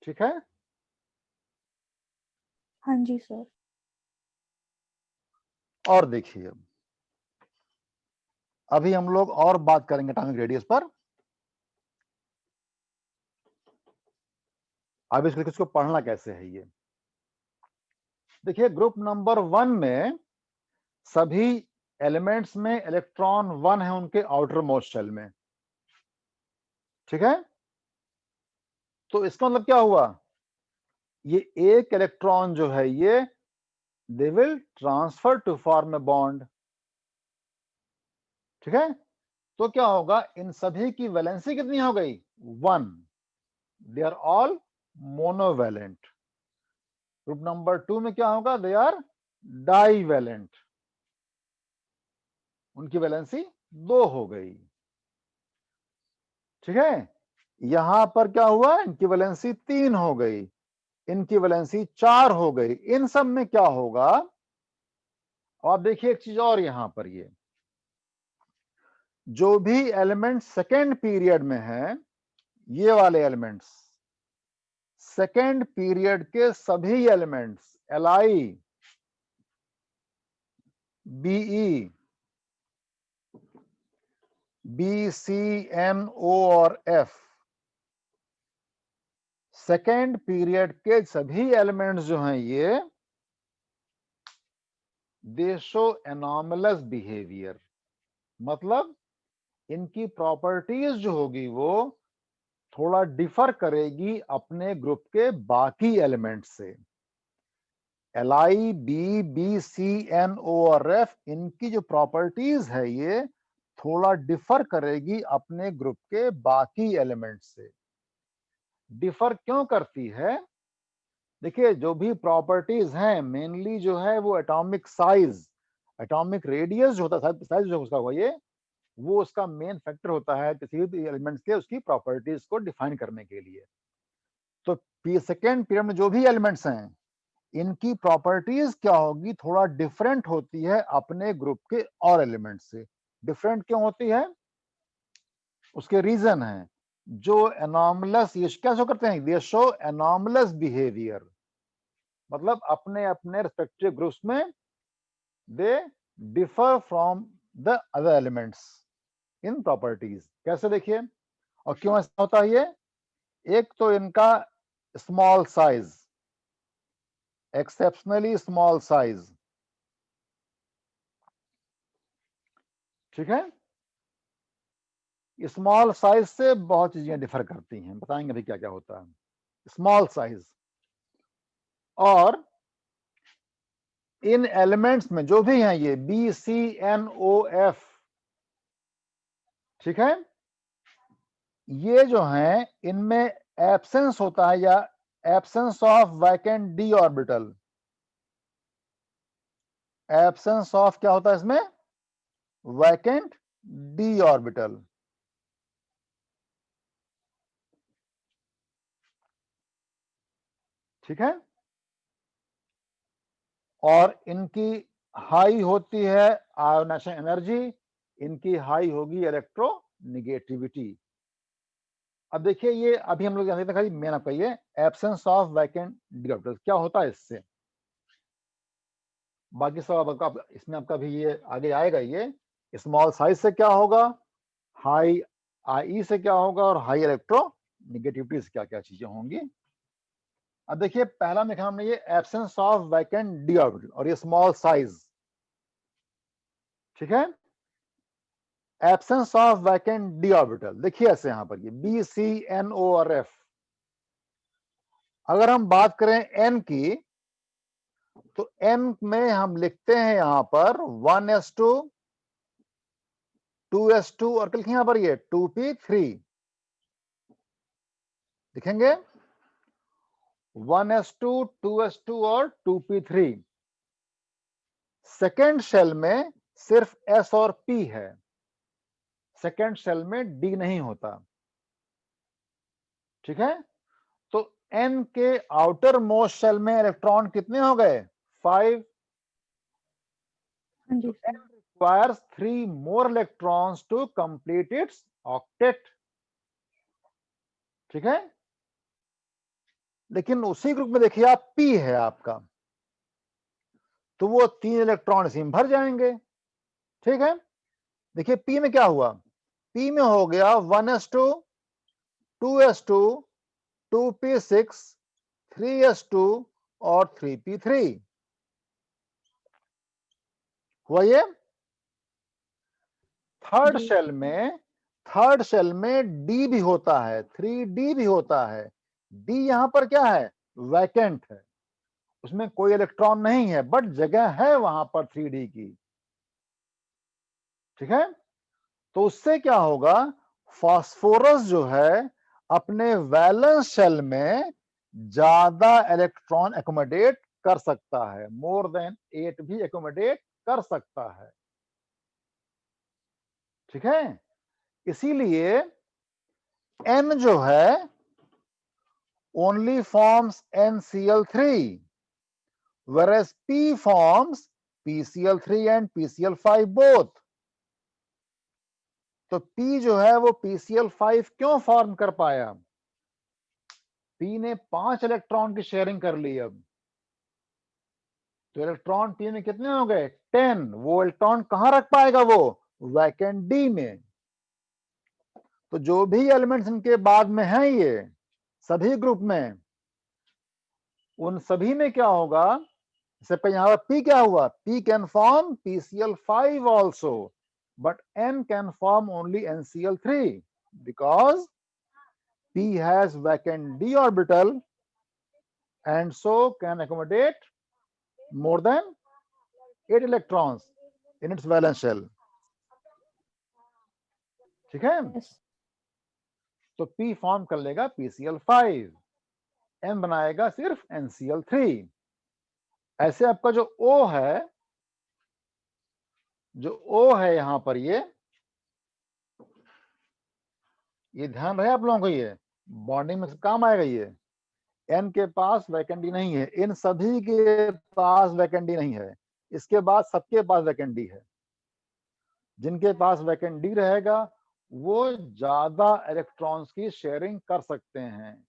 [SPEAKER 1] ठीक है।
[SPEAKER 2] हाँ जी सर।
[SPEAKER 1] और देखिए, अभी हम लोग और बात करेंगे एटॉमिक रेडियस पर। अब इसको पढ़ना कैसे है ये देखिए। ग्रुप नंबर 1 में सभी एलिमेंट्स में इलेक्ट्रॉन 1 है उनके आउटर मोस्ट शेल में। ठीक है, तो इसका मतलब क्या हुआ, ये एक इलेक्ट्रॉन जो है ये they will transfer to form a bond. ठीक है, तो क्या होगा, इन सभी की वैलेंसी कितनी हो गई, 1। They are all monovalent. Group number 2 में क्या होगा, दे आर डाईवैलेंट, उनकी वैलेंसी 2 हो गई। ठीक है, यहां पर क्या हुआ, इनकी वैलेंसी 3 हो गई, इनकी वैलेंसी 4 हो गई। इन सब में क्या होगा, आप देखिए एक चीज और, यहां पर ये जो भी एलिमेंट सेकेंड पीरियड में है, ये वाले एलिमेंट्स सेकेंड पीरियड के सभी elements Li, Be, B, C, N, O और F, सेकेंड पीरियड के सभी एलिमेंट्स जो हैं ये दे शो एनॉमलस बिहेवियर। मतलब इनकी प्रॉपर्टीज जो होगी वो थोड़ा डिफर करेगी अपने ग्रुप के बाकी एलिमेंट से। Li, B, C, N, O और F, इनकी जो प्रॉपर्टीज है ये थोड़ा डिफर करेगी अपने ग्रुप के बाकी एलिमेंट से। डिफर क्यों करती है, देखिए जो भी प्रॉपर्टीज हैं मेनली जो है वो एटॉमिक साइज, एटॉमिक रेडियस जो होता है, साइज जो उसका हुआ ये, वो उसका मेन फैक्टर होता है किसी भी एलिमेंट्स के उसकी प्रॉपर्टीज को डिफाइन करने के लिए। तो सेकेंड पीरियड में जो भी एलिमेंट्स हैं इनकी प्रॉपर्टीज क्या होगी, थोड़ा डिफरेंट होती है अपने ग्रुप के और एलिमेंट से। डिफरेंट क्यों होती है, उसके रीजन है, जो एनॉमलस, ये क्या शो करते हैं, ये शो एनॉमलस बिहेवियर। मतलब अपने अपने रिस्पेक्टिव ग्रुप्स में they differ from the other elements in properties. कैसे देखिए, और क्यों ऐसा होता है ये, एक तो इनका small size, exceptionally small size. ठीक है, स्मॉल साइज से बहुत चीजें डिफर करती हैं, बताएंगे अभी क्या क्या होता है। स्मॉल साइज, और इन एलिमेंट्स में जो भी हैं ये B, C, N, O, F, ठीक है, ये जो है इनमें एब्सेंस होता है या absence of vacant d orbital, absence of क्या होता है इसमें, वैकेंट डी ऑर्बिटल। ठीक है, और इनकी हाई होती है आयोनाइजेशन एनर्जी, इनकी हाई होगी इलेक्ट्रोनिगेटिविटी। अब देखिए ये अभी हम लोग जानते थे खाली मेन आपका ये absence of vacant d orbital क्या होता है इससे, बाकी सब आपका इसमें आपका भी ये आगे आएगा। ये स्मॉल साइज से क्या होगा, हाई आई से क्या होगा, और हाई इलेक्ट्रोनिगेटिविटी से क्या क्या चीजें होंगी। अब देखिए पहला देखा हमने ये absence of vacant d orbital और ये स्मॉल साइज। ठीक है, absence of vacant d orbital देखिए ऐसे यहां पर ये बी सी एन ओ और एफ। अगर हम बात करें एन की तो एन में हम लिखते हैं यहां पर 1s2 2s2 और लिखेंगे यहां पर ये 2p3 लिखेंगे 1s2 2s2 और 2p3। सेकेंड शेल में सिर्फ s और p है, सेकेंड शेल में d नहीं होता। ठीक है, तो n के आउटर मोस्ट शेल में इलेक्ट्रॉन कितने हो गए, 5।
[SPEAKER 2] हाँ जी
[SPEAKER 1] So
[SPEAKER 2] sir.
[SPEAKER 1] n requires 3 more electrons to complete its octet। ठीक है, लेकिन उसी ग्रुप में देखिए आप p है आपका, तो वो 3 इलेक्ट्रॉन इसी में भर जाएंगे। ठीक है, देखिए p में क्या हुआ, p में हो गया 1s2 2s2 2p6 3s2 और 3p3 हुआ ये। थर्ड
[SPEAKER 2] जी
[SPEAKER 1] शेल में, थर्ड शेल में डी भी होता है, 3d भी होता है। डी यहां पर क्या है, वैकेंट है, उसमें कोई इलेक्ट्रॉन नहीं है बट जगह है वहां पर 3d की। ठीक है, तो उससे क्या होगा, फास्फोरस जो है अपने वैलेंस शेल में ज्यादा इलेक्ट्रॉन एकोमोडेट कर सकता है, मोर देन 8 भी एकोमोडेट कर सकता है। ठीक है, इसीलिए N जो है only forms NCl3 whereas P forms PCl3 and PCl5 both। तो P जो है वो PCl5 क्यों फॉर्म कर पाया, P ने 5 इलेक्ट्रॉन की शेयरिंग कर ली। अब तो इलेक्ट्रॉन P में कितने हो गए, 10। वो इलेक्ट्रॉन कहां रख पाएगा, वो वैकेंट D में। तो जो भी एलिमेंट्स इनके बाद में हैं ये सभी ग्रुप में, उन सभी में क्या होगा, जैसे यहाँ पर P क्या हुआ, P can form PCl5 also but N can form only NCl3 because P has vacant d orbital and so can accommodate more than 8 electrons in its valence shell। ठीक है,
[SPEAKER 2] यस
[SPEAKER 1] तो P फॉर्म कर लेगा PCl5, N बनाएगा सिर्फ NCl3। ऐसे आपका जो O है, जो O है यहां पर ये ध्यान रहे आप लोगों को, ये बॉन्डिंग में काम आएगा। ये N के पास वैकेंडी नहीं है, इन सभी के पास वैकेंडी नहीं है, इसके बाद सबके पास वैकेंडी है। जिनके पास वैकेंडी रहेगा वो ज्यादा इलेक्ट्रॉन्स की शेयरिंग कर सकते हैं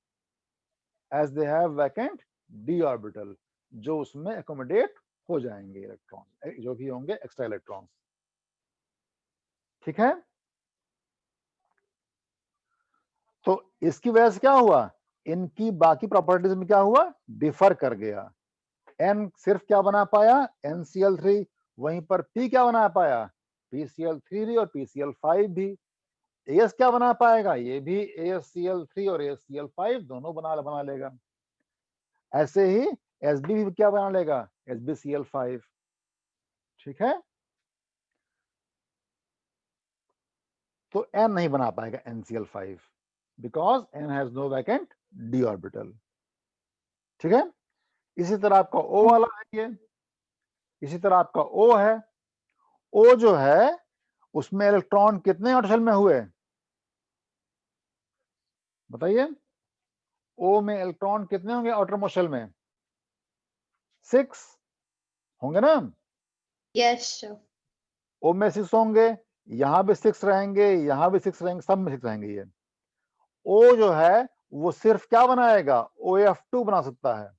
[SPEAKER 1] as they have vacant d orbital, जो उसमें एकोमोडेट हो जाएंगे इलेक्ट्रॉन, जो भी होंगे एक्स्ट्रा इलेक्ट्रॉन्स। ठीक है, तो इसकी वजह से क्या हुआ, इनकी बाकी प्रॉपर्टीज में क्या हुआ, डिफर कर गया। N सिर्फ क्या बना पाया, NCl3, वहीं पर P क्या बना पाया, PCl3 भी और PCl5 भी। AS क्या बना पाएगा, ये भी AsCl3 और AsCl5 दोनों बना लेगा। ऐसे ही Sb भी क्या बना लेगा, SbCl5। ठीक है, तो n नहीं बना पाएगा NCl5 because n has no vacant d orbital. ठीक है, इसी तरह आपका O वाला है ये, इसी तरह आपका O है। O जो है उसमें इलेक्ट्रॉन कितने आउटर शेल में हुए बताइए? O में इलेक्ट्रॉन कितने होंगे आउटर मोस्ट शेल में? 6 होंगे ना?
[SPEAKER 2] Yes sir.
[SPEAKER 1] O में 6 होंगे, यहां भी 6 रहेंगे, यहां भी 6 रहेंगे, सब में 6 रहेंगे। ये O जो है वो सिर्फ क्या बनाएगा? OF2 बना सकता है,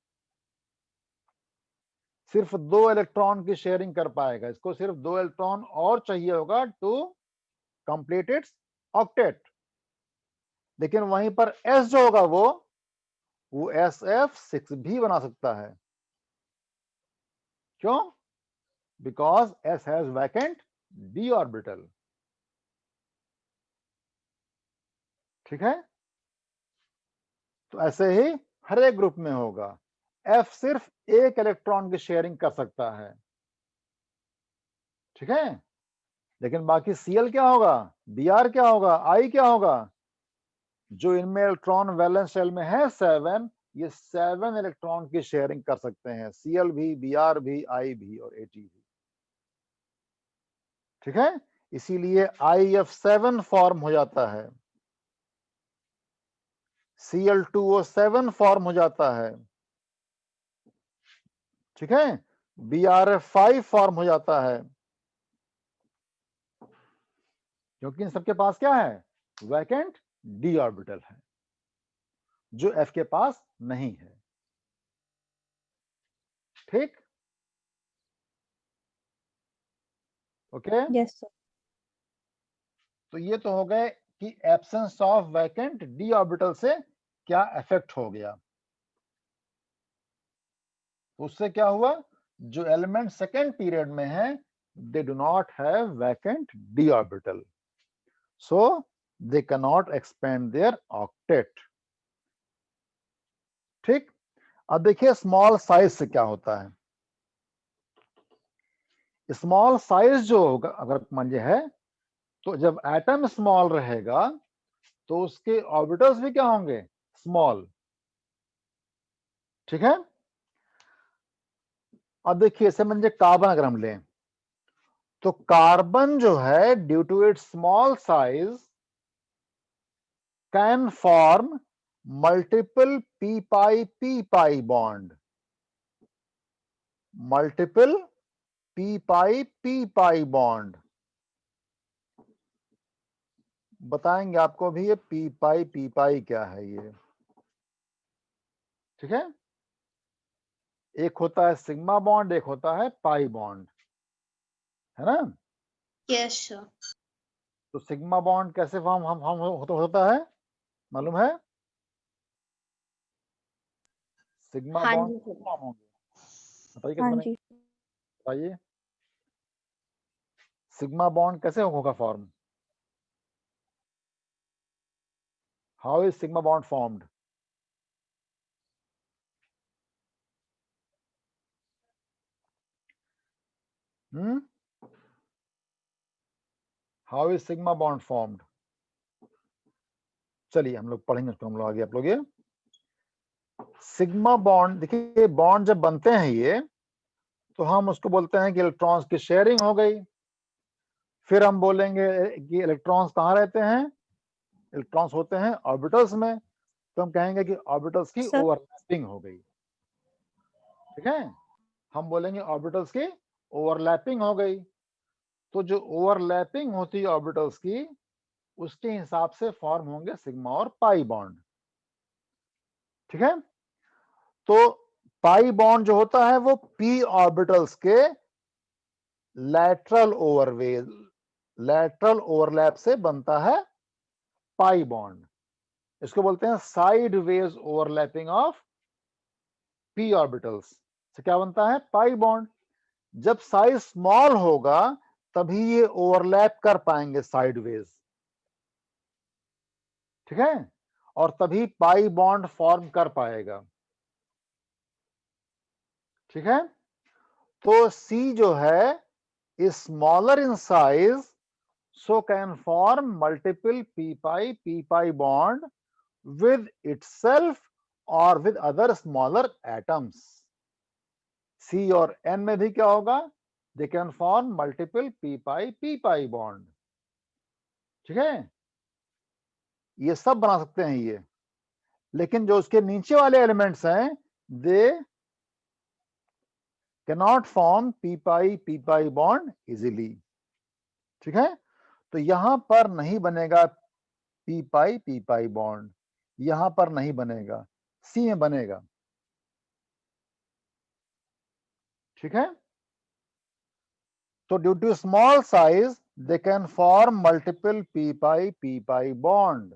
[SPEAKER 1] सिर्फ 2 इलेक्ट्रॉन की शेयरिंग कर पाएगा। इसको सिर्फ 2 इलेक्ट्रॉन और चाहिए होगा टू कंप्लीट इट्स ऑक्टेट। लेकिन वहीं पर S जो होगा वो SF6 भी बना सकता है। क्यों? Because S has vacant d orbital. ठीक है, तो ऐसे ही हर एक ग्रुप में होगा। F सिर्फ एक इलेक्ट्रॉन की शेयरिंग कर सकता है। ठीक है, लेकिन बाकी Cl क्या होगा, Br क्या होगा, I क्या होगा? जो इनमें इलेक्ट्रॉन वैलेंस शेल में है 7, ये 7 इलेक्ट्रॉन की शेयरिंग कर सकते हैं, Cl भी, Br भी, I भी और Ag भी। ठीक है, इसीलिए IF7 फॉर्म हो जाता है, Cl2O7 फॉर्म हो जाता है। ठीक है, Brf5 फॉर्म हो जाता है, क्योंकि इन सबके पास क्या है? वैकेंट d ऑर्बिटल है, जो F के पास नहीं है। ठीक, ओके।
[SPEAKER 2] Yes sir.
[SPEAKER 1] तो ये तो हो गए कि absence of vacant d orbital से क्या इफेक्ट हो गया। उससे क्या हुआ? जो एलिमेंट सेकेंड पीरियड में है they do not have vacant d orbital, so they can not expand their octet. ठीक, अब देखिए स्मॉल साइज से क्या होता है। स्मॉल साइज जो होगा अगर मान है, तो जब एटम स्मॉल रहेगा तो उसके ऑर्बिटल्स भी क्या होंगे? स्मॉल। ठीक है, अब देखिए इसे म्हणजे कार्बन अगर हम लें, तो कार्बन जो है due to its small size can form multiple p pi bond, multiple p pi bond. बताएंगे आपको भी ये p pi क्या है ये। ठीक है, एक होता है सिग्मा बॉन्ड, एक होता है पाई बॉन्ड, है ना?
[SPEAKER 2] Yes sir.
[SPEAKER 1] तो सिग्मा बॉन्ड कैसे फॉर्म हम होता है मालूम है? सिग्मा
[SPEAKER 2] हाँ
[SPEAKER 1] बॉन्ड
[SPEAKER 2] जी
[SPEAKER 1] कैसे
[SPEAKER 2] सर।
[SPEAKER 1] फॉर्म होंगे बताइए, कैसे
[SPEAKER 2] हाँ
[SPEAKER 1] बनेंगे
[SPEAKER 2] जी।
[SPEAKER 1] बताइए? सिग्मा बॉन्ड कैसे होगा form? How is sigma bond formed? How is sigma bond formed? चलिए हम लोग पढ़ेंगे उसको, हम लोग आगे। आप लोग ये सिग्मा बॉन्ड देखिए, बॉन्ड जब बनते हैं ये, तो हम उसको बोलते हैं कि इलेक्ट्रॉन्स की शेयरिंग हो गई। फिर हम बोलेंगे कि इलेक्ट्रॉन्स कहाँ रहते हैं? इलेक्ट्रॉन्स होते हैं ऑर्बिटल्स में, तो हम कहेंगे कि ऑर्बिटल्स की
[SPEAKER 2] सर।
[SPEAKER 1] ओवरलैपिंग हो गई। ठीक है, हम बोलेंगे ऑर्बिटल्स की ओवरलैपिंग हो गई। तो जो ओवरलैपिंग होती है ऑर्बिटल्स की, उसके हिसाब से फॉर्म होंगे सिग्मा और पाई बॉन्ड। ठीक है, तो पाई बॉन्ड जो होता है वो p ऑर्बिटल्स के लैटरल ओवरलैप से बनता है पाई बॉन्ड। इसको बोलते हैं sideways overlapping of p orbitals से क्या बनता है? Pi bond. जब साइज स्मॉल होगा तभी ये ओवरलैप कर पाएंगे साइडवेज। ठीक है, और तभी पाई बॉन्ड फॉर्म कर पाएगा। ठीक है, तो C जो है is smaller in size so can form multiple p pi bond with itself or with other smaller atoms. C और N में भी क्या होगा? They can form multiple p pi bond. ठीक है, ये सब बना सकते हैं ये, लेकिन जो उसके नीचे वाले एलिमेंट्स हैं they cannot form p pi bond easily. ठीक है, तो यहां पर नहीं बनेगा p pi बॉन्ड, यहां पर नहीं बनेगा, C में बनेगा. ठीक है, तो due to small size they can form multiple p pi bond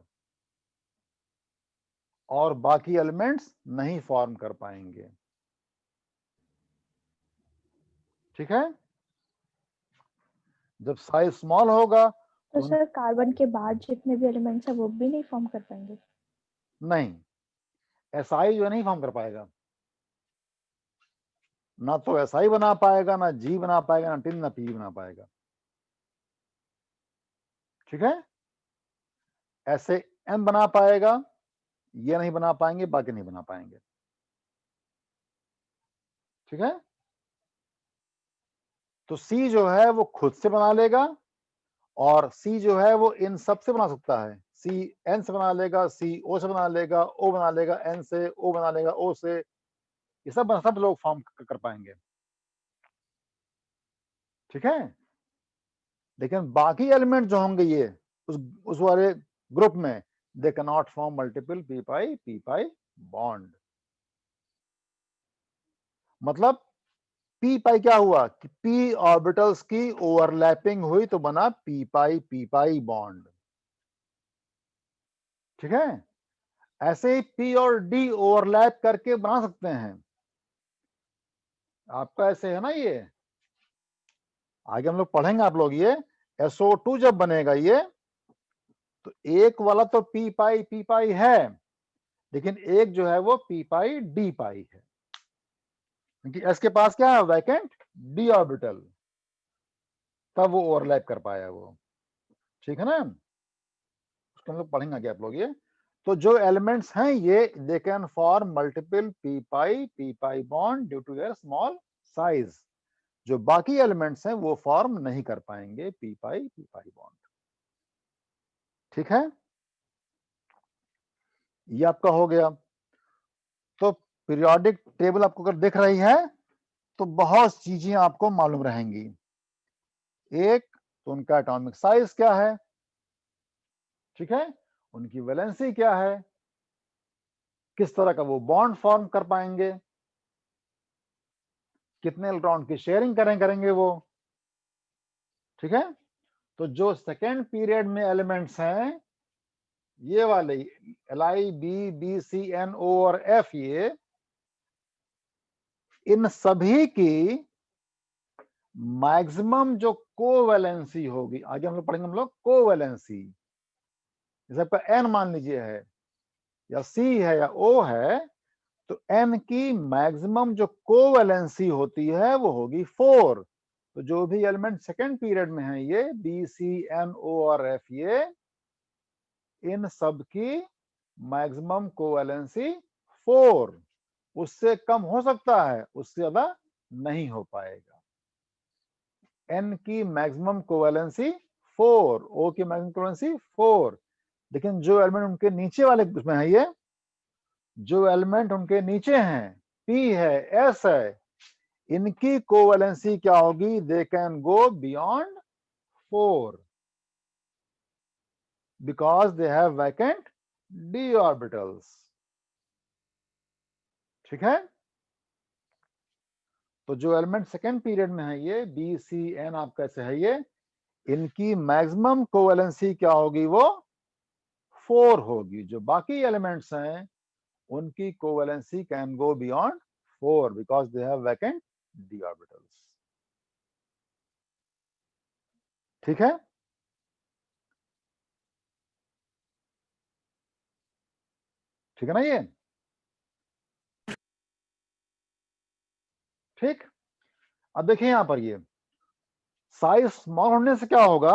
[SPEAKER 1] और बाकी एलिमेंट्स नहीं फॉर्म कर पाएंगे. ठीक है, जब साइज स्मॉल होगा
[SPEAKER 3] तो सर कार्बन के बाद जितने भी एलिमेंट्स है वो भी नहीं फॉर्म कर पाएंगे?
[SPEAKER 1] नहीं, SI जो नहीं फॉर्म कर पाएगा, ना तो SI बना पाएगा, ना G बना पाएगा, ना टिन, ना P बना पाएगा. ठीक है, ऐसे M बना पाएगा, ये नहीं बना पाएंगे, बाकी नहीं बना पाएंगे. ठीक है, तो C जो है वो खुद से बना लेगा और C जो है वो इन सब से बना सकता है. C N से बना लेगा, C O से बना लेगा, O बना लेगा N से, O बना लेगा O से, ये सब लोग फॉर्म कर पाएंगे. ठीक है, लेकिन बाकी एलिमेंट जो होंगे ये उस वाले ग्रुप में दे can not form multiple p pi bond. मतलब p pi क्या हुआ कि p ऑर्बिटल्स की ओवरलैपिंग हुई तो बना p pi बॉन्ड. ठीक है, ऐसे ही p और d ओवरलैप करके बना सकते हैं. आपका ऐसे है ना, ये आगे हम लोग पढ़ेंगे आप लोग. ये SO2 जब बनेगा ये, तो एक वाला तो p pi है, लेकिन एक जो है वो p pi d pi है, क्योंकि S के पास क्या है, वैकेंट d ऑर्बिटल, तब वो ओवरलैप कर पाया वो. ठीक है ना, उसको हम लोग पढ़ेंगे क्या आप लोग ये. तो जो एलिमेंट्स हैं ये they can form multiple p pi bond due to their small size. जो बाकी एलिमेंट्स हैं वो फॉर्म नहीं कर पाएंगे p pi बॉन्ड. ठीक है, ये आपका हो गया. तो पीरियोडिक टेबल आपको अगर दिख रही है तो बहुत चीजें आपको मालूम रहेंगी. एक तो उनका एटॉमिक साइज क्या है. ठीक है, उनकी वैलेंसी क्या है, किस तरह का वो बॉन्ड फॉर्म कर पाएंगे, कितने इलेक्ट्रॉन की शेयरिंग करेंगे वो. ठीक है, तो जो सेकेंड पीरियड में एलिमेंट्स हैं ये वाले Li, B, C, N, O और F, ये इन सभी की मैक्सिमम जो कोवैलेंसी होगी, आगे हम लोग पढ़ेंगे हम लोग कोवैलेंसी. जैसे आपका N मान लीजिए है या C है या O है, तो N की मैक्सिमम जो कोवैलेंसी होती है वो होगी 4. तो जो भी एलिमेंट सेकेंड पीरियड में है ये B, C, N, O और F, ये इन सब की मैक्सिमम कोवैलेंसी 4. उससे कम हो सकता है, उससे ज्यादा नहीं हो पाएगा. N की मैक्सिमम कोवैलेंसी 4, O की मैक्सिमम कोवैलेंसी 4. लेकिन जो एलिमेंट उनके नीचे वाले उसमें है, ये जो एलिमेंट उनके नीचे हैं P है, S है, इनकी कोवैलेंसी क्या होगी, they can go beyond 4 because they have vacant d orbitals. ठीक है, तो जो एलिमेंट सेकेंड पीरियड में है ये B, C, N आपका ऐसे है, ये इनकी मैक्सिमम कोवैलेंसी क्या होगी, वो 4 होगी. जो बाकी एलिमेंट्स हैं उनकी covalency can go beyond 4 because they have vacant d orbitals. ठीक है, ठीक है ना ये. ठीक, अब देखिए यहां पर ये साइज स्मॉल होने से क्या होगा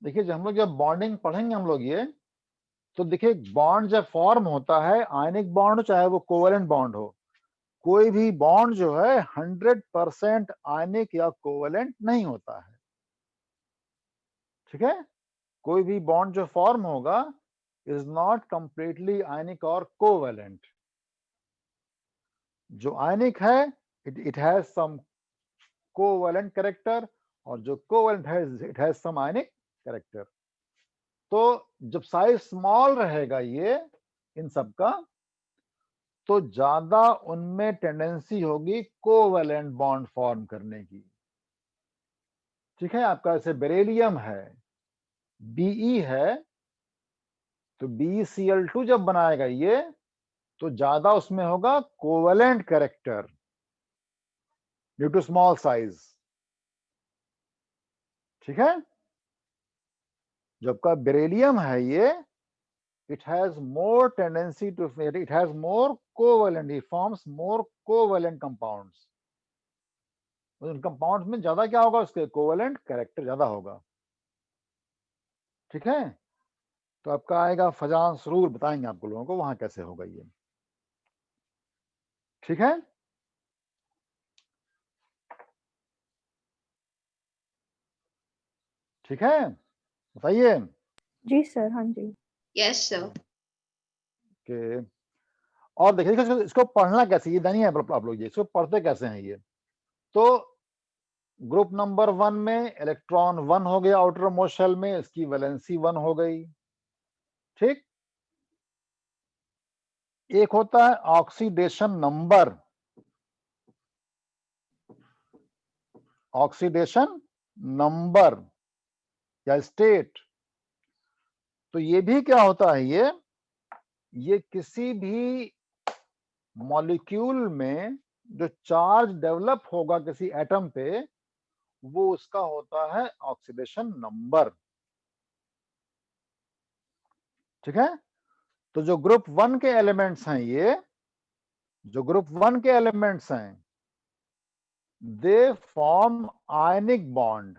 [SPEAKER 1] देखिए जब हम लोग जब बॉन्डिंग पढ़ेंगे हम लोग ये, तो देखिए बॉन्ड जब फॉर्म होता है, आयनिक बॉन्ड हो चाहे वो कोवेलेंट बॉन्ड हो, कोई भी बॉन्ड जो है 100% आयनिक या कोवेलेंट नहीं होता है। ठीक है, कोई भी बॉन्ड जो फॉर्म होगा इज नॉट कंप्लीटली आयनिक और कोवेलेंट। जो आयनिक है it has some covalent character, और जो कोवेलेंट है it has some ionic character. तो जब साइज स्मॉल रहेगा ये इन सब का, तो ज्यादा उनमें टेंडेंसी होगी कोवेलेंट बॉन्ड फॉर्म करने की। ठीक है, आपका जैसे बेरिलियम है, Be है, तो BeCl2 जब बनाएगा ये, तो ज्यादा उसमें होगा covalent character due to small size. ठीक है, जब का बेरिलियम है ये, it has more tendency to, it has more covalent, it forms more covalent compounds। उन कंपाउंड्स में ज्यादा क्या होगा, उसके कोवेलेंट कैरेक्टर ज्यादा होगा। ठीक है, तो आपका आएगा फजांस रूल, बताएंगे आपको लोगों को वहां कैसे होगा ये। ठीक है, ठीक है, बताइए।
[SPEAKER 3] जी सर, हाँ जी।
[SPEAKER 2] Yes, sir.
[SPEAKER 1] कि और देखिए इसको पढ़ना कैसे, ये नहीं है आप लोग, ये इसको पढ़ते कैसे हैं ये। तो ग्रुप नंबर 1 में इलेक्ट्रॉन 1 हो गया आउटर मोस्ट शेल में, इसकी वैलेंसी 1 हो गई। ठीक, एक होता है ऑक्सीडेशन नंबर, ऑक्सीडेशन नंबर या स्टेट। तो ये भी क्या होता है, ये किसी भी मॉलिक्यूल में जो चार्ज डेवलप होगा किसी एटम पे, वो उसका होता है ऑक्सीडेशन नंबर। ठीक है, तो जो ग्रुप 1 के एलिमेंट्स हैं, ये जो ग्रुप 1 के एलिमेंट्स हैं, दे फॉर्म आयनिक बॉन्ड,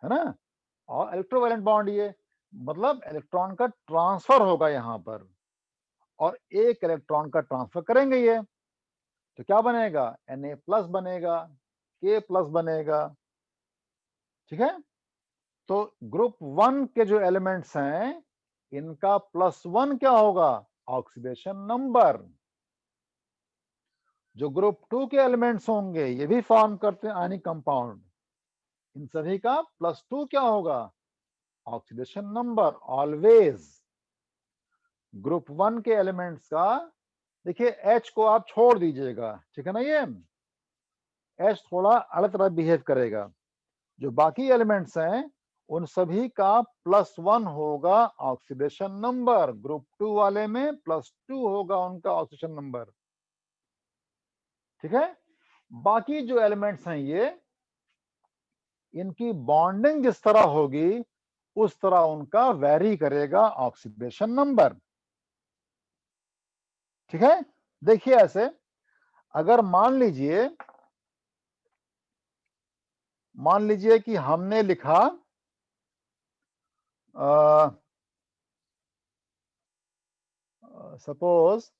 [SPEAKER 1] है ना, और इलेक्ट्रोवैलेंट बॉन्ड, ये मतलब इलेक्ट्रॉन का ट्रांसफर होगा यहां पर, और एक इलेक्ट्रॉन का ट्रांसफर करेंगे ये, तो क्या बनेगा, Na+ बनेगा, K+ बनेगा। ठीक है, तो ग्रुप 1 के जो एलिमेंट्स हैं, इनका +1 क्या होगा, ऑक्सीडेशन नंबर। जो ग्रुप 2 के एलिमेंट्स होंगे, ये भी फॉर्म करते हैं आयनिक कंपाउंड, इन सभी का +2 क्या होगा, ऑक्सीडेशन नंबर ऑलवेज। ग्रुप 1 के एलिमेंट्स का, देखिए H को आप छोड़ दीजिएगा, ठीक है ना, ये H थोड़ा अलग तरह बिहेव करेगा। जो बाकी एलिमेंट्स हैं उन सभी का +1 होगा ऑक्सीडेशन नंबर, ग्रुप 2 वाले में +2 होगा उनका ऑक्सीडेशन नंबर। ठीक है, बाकी जो एलिमेंट्स हैं ये, इनकी बॉन्डिंग जिस तरह होगी उस तरह उनका वेरी करेगा ऑक्सीडेशन नंबर। ठीक है, देखिए ऐसे, अगर मान लीजिए कि हमने लिखा सपोज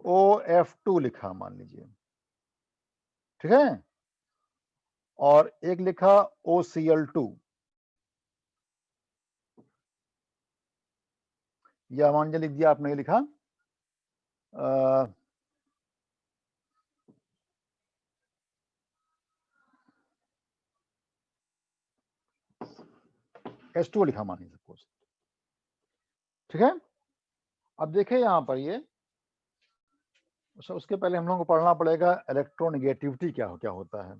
[SPEAKER 1] OF2 लिखा मान लीजिए, ठीक है, और एक लिखा OCl2, या मान लिख दिया आपने लिखा H2 लिखा मान लीजिए सपोज। ठीक है, अब देखिए यहां पर ये, उसके पहले हम लोगों को पढ़ना पड़ेगा इलेक्ट्रोनेगेटिविटी क्या होता है।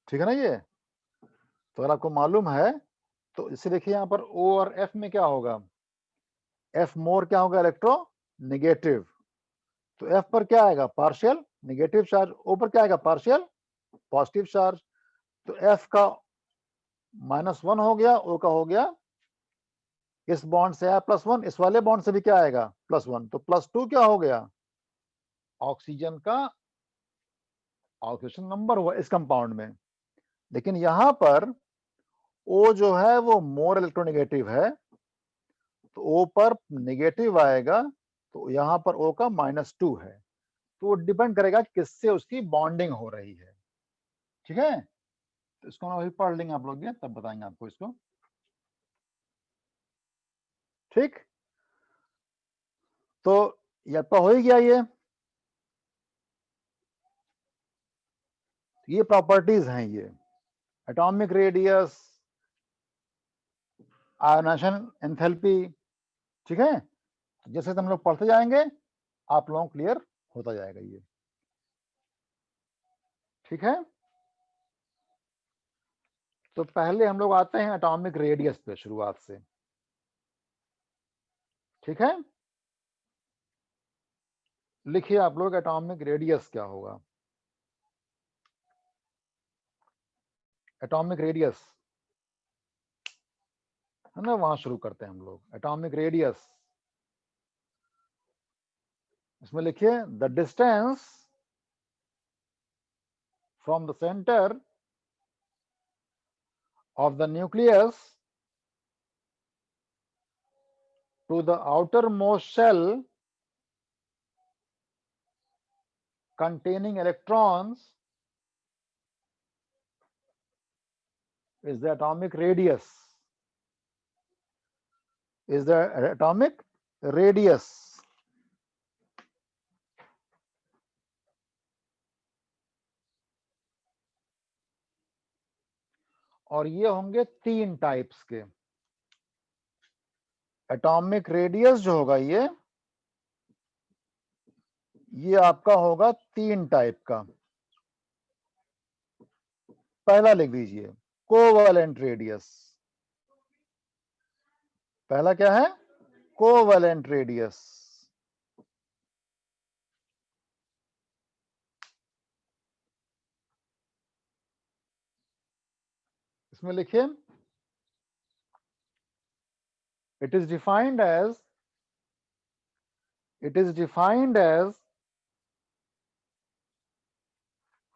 [SPEAKER 1] ठीक है ना, ये तो अगर आपको मालूम है तो इसे देखिए यहां पर O और F में क्या होगा, F मोर क्या होगा, इलेक्ट्रो नेगेटिव, तो F पर क्या आएगा, पार्शियल नेगेटिव चार्ज, O पर क्या आएगा, पार्शियल पॉजिटिव चार्ज। तो F का -1 हो गया, O का हो गया, इस बॉन्ड से आया +1, इस वाले बॉन्ड से भी क्या आएगा, +1, तो +2 क्या हो गया, ऑक्सीजन का ऑक्सीडेशन नंबर हुआ इस कंपाउंड में, लेकिन यहां पर O जो है वो मोर इलेक्ट्रोनेगेटिव है, तो O पर नेगेटिव आएगा, तो यहां पर O का -2 है, तो वो डिपेंड करेगा किससे उसकी बॉन्डिंग हो रही है। ठीक है, तो इसको हम अभी पढ़ लेंगे आप लोग, तब बताएंगे आपको इसको। ठीक, तो ये आपका हो ही गया। ये प्रॉपर्टीज हैं, ये एटॉमिक रेडियस, आयोनाइजेशन एंथैल्पी। ठीक है, जैसे हम लोग पढ़ते जाएंगे आप लोगों को क्लियर होता जाएगा ये। ठीक है, तो पहले हम लोग आते हैं एटॉमिक रेडियस पे शुरुआत से। ठीक है, लिखिए आप लोग एटॉमिक रेडियस क्या होगा। एटॉमिक रेडियस है ना, वहां शुरू करते हैं हम लोग। एटॉमिक रेडियस, इसमें लिखिए the distance from the centre of the nucleus to the outermost shell containing electrons is the atomic radius. Is the atomic radius. और ये होंगे 3 टाइप्स के। एटॉमिक रेडियस जो होगा ये आपका होगा 3 टाइप का। पहला लिख दीजिए कोवैलेंट रेडियस। पहला क्या है? Covalent radius. इसमें लिखिए it is defined as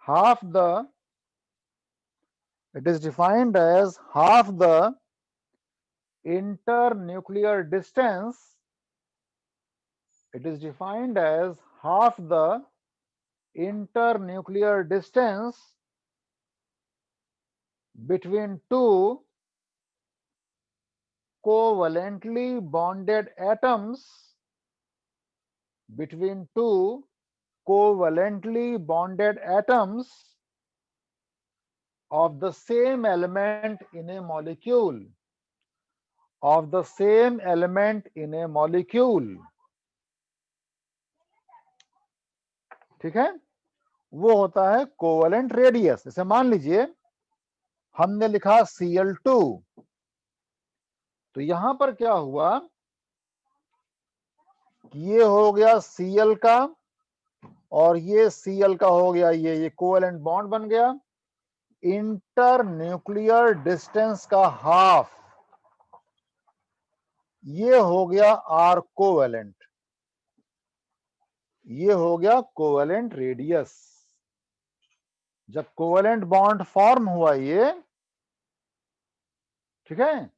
[SPEAKER 1] half the internuclear distance. It is defined as half the internuclear distance between two covalently bonded atoms, between two covalently bonded atoms of the same element in a molecule, of the same element in a molecule. ठीक है, वो होता है कोवैलेंट रेडियस। जैसे मान लीजिए हमने लिखा Cl2, तो यहां पर क्या हुआ, ये हो गया Cl का और ये Cl का हो गया, ये कोवैलेंट बॉन्ड बन गया। इंटर न्यूक्लियर डिस्टेंस का हाफ, ये हो गया आर कोवैलेंट, ये हो गया कोवैलेंट रेडियस। जब कोवैलेंट बॉन्ड फॉर्म हुआ ये, ठीक है,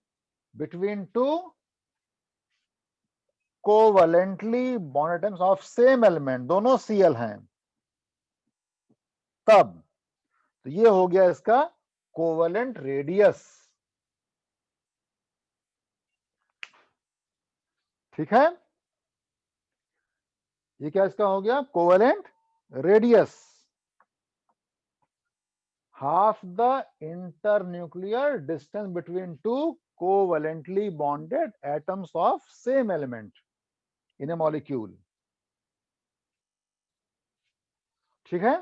[SPEAKER 1] between two covalently bonded atoms of same element, दोनों Cl हैं, तब तो ये हो गया इसका कोवैलेंट रेडियस। ठीक है, ये क्या इसका हो गया covalent radius. half the internuclear distance between two covalently bonded atoms of same element in a molecule। ठीक है,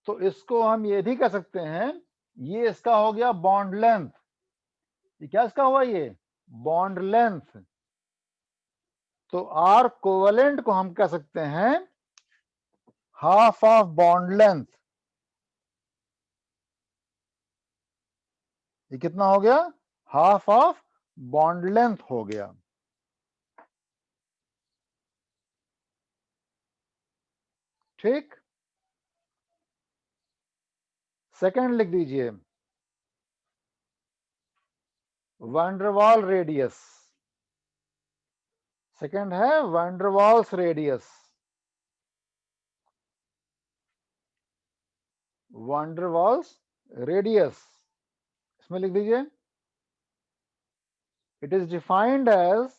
[SPEAKER 1] तो इसको हम ये भी कह सकते हैं, ये इसका हो गया बॉन्ड लेंथ। ये क्या इसका हुआ, ये बॉन्ड लेंथ। तो आर कोवैलेंट को हम कह सकते हैं हाफ ऑफ बॉन्ड लेंथ। ये कितना हो गया, हाफ ऑफ बॉन्ड लेंथ हो गया। ठीक, सेकंड लिख दीजिए वैंडरवाल रेडियस, सेकंड है वैंडरवाल्स रेडियस, वैंडरवाल्स रेडियस इसमें लिख दीजिए it is defined as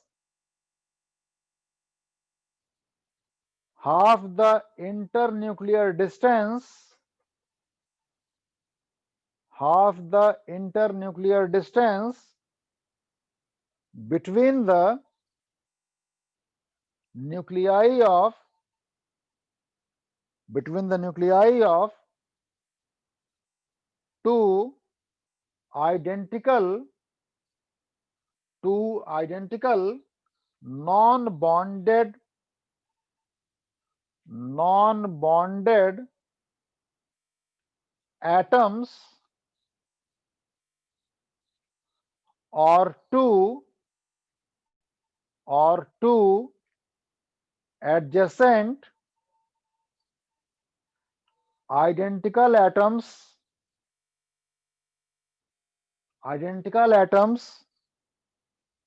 [SPEAKER 1] half the internuclear distance, half the internuclear distance between the nuclei of two identical non-bonded atoms or two adjacent identical atoms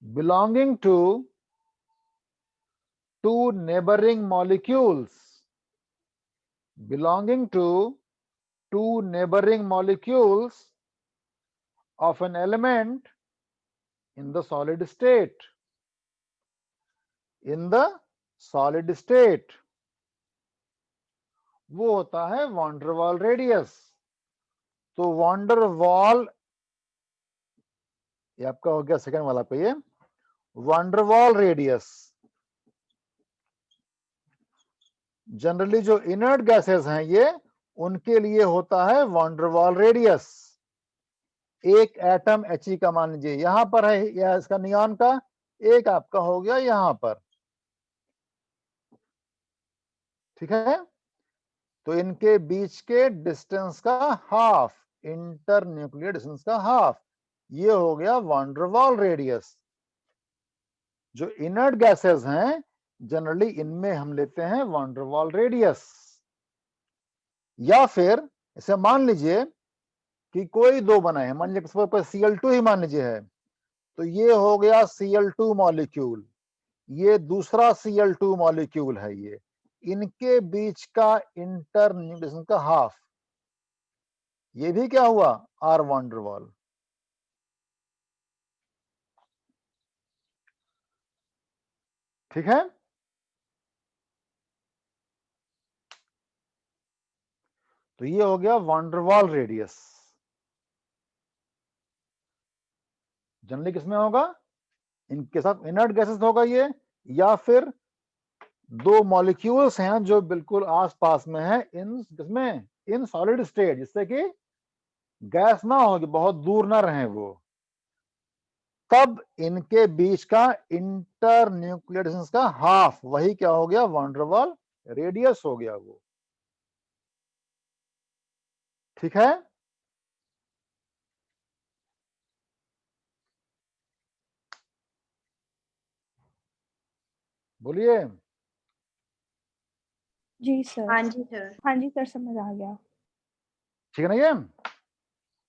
[SPEAKER 1] belonging to two neighboring molecules of an element in the solid state, वो होता है वैंडरवाल रेडियस। तो वैंडरवाल ये आपका हो गया सेकंड वाला पे, ये वैंडरवाल रेडियस जनरली जो इनर्ट गैसेस हैं ये उनके लिए होता है वैंडरवाल रेडियस। एक एटम He का मान लीजिए यहां पर है, या इसका नियॉन का एक आपका हो गया यहां पर, ठीक है। तो इनके बीच के डिस्टेंस का हाफ, इंटर न्यूक्लियर डिस्टेंस का हाफ, ये हो गया वैंडरवाल रेडियस। जो इनर्ट गैसेस हैं जनरली इनमें हम लेते हैं वैंडरवाल रेडियस। या फिर इसे मान लीजिए कि कोई दो बनाए हैं, मान लीजिए Cl2 ही मान लीजिए है, तो ये हो गया Cl2 मॉलिक्यूल, ये दूसरा Cl2 मॉलिक्यूल है, ये इनके बीच का इंटर न्यूक्लियर का हाफ, ये भी क्या हुआ आर वैंडरवाल। ठीक है, तो ये हो गया वैंडरवाल रेडियस। जनरली किसमें होगा, इनके साथ इनर्ट गैसेस होगा ये, या फिर दो मॉलिक्यूल्स हैं जो बिल्कुल आसपास में है इन किसमें, इन सॉलिड स्टेट, जिससे कि गैस ना हो, कि बहुत दूर ना रहे वो, तब इनके बीच का इंटर न्यूक्लियर डिस्टेंस का हाफ, वही क्या हो गया वैंडरवाल रेडियस हो गया वो। ठीक है, बोलिए।
[SPEAKER 3] जी सर।
[SPEAKER 2] हाँ जी सर।
[SPEAKER 3] हाँ जी सर, समझ आ गया।
[SPEAKER 1] ठीक है ना ये।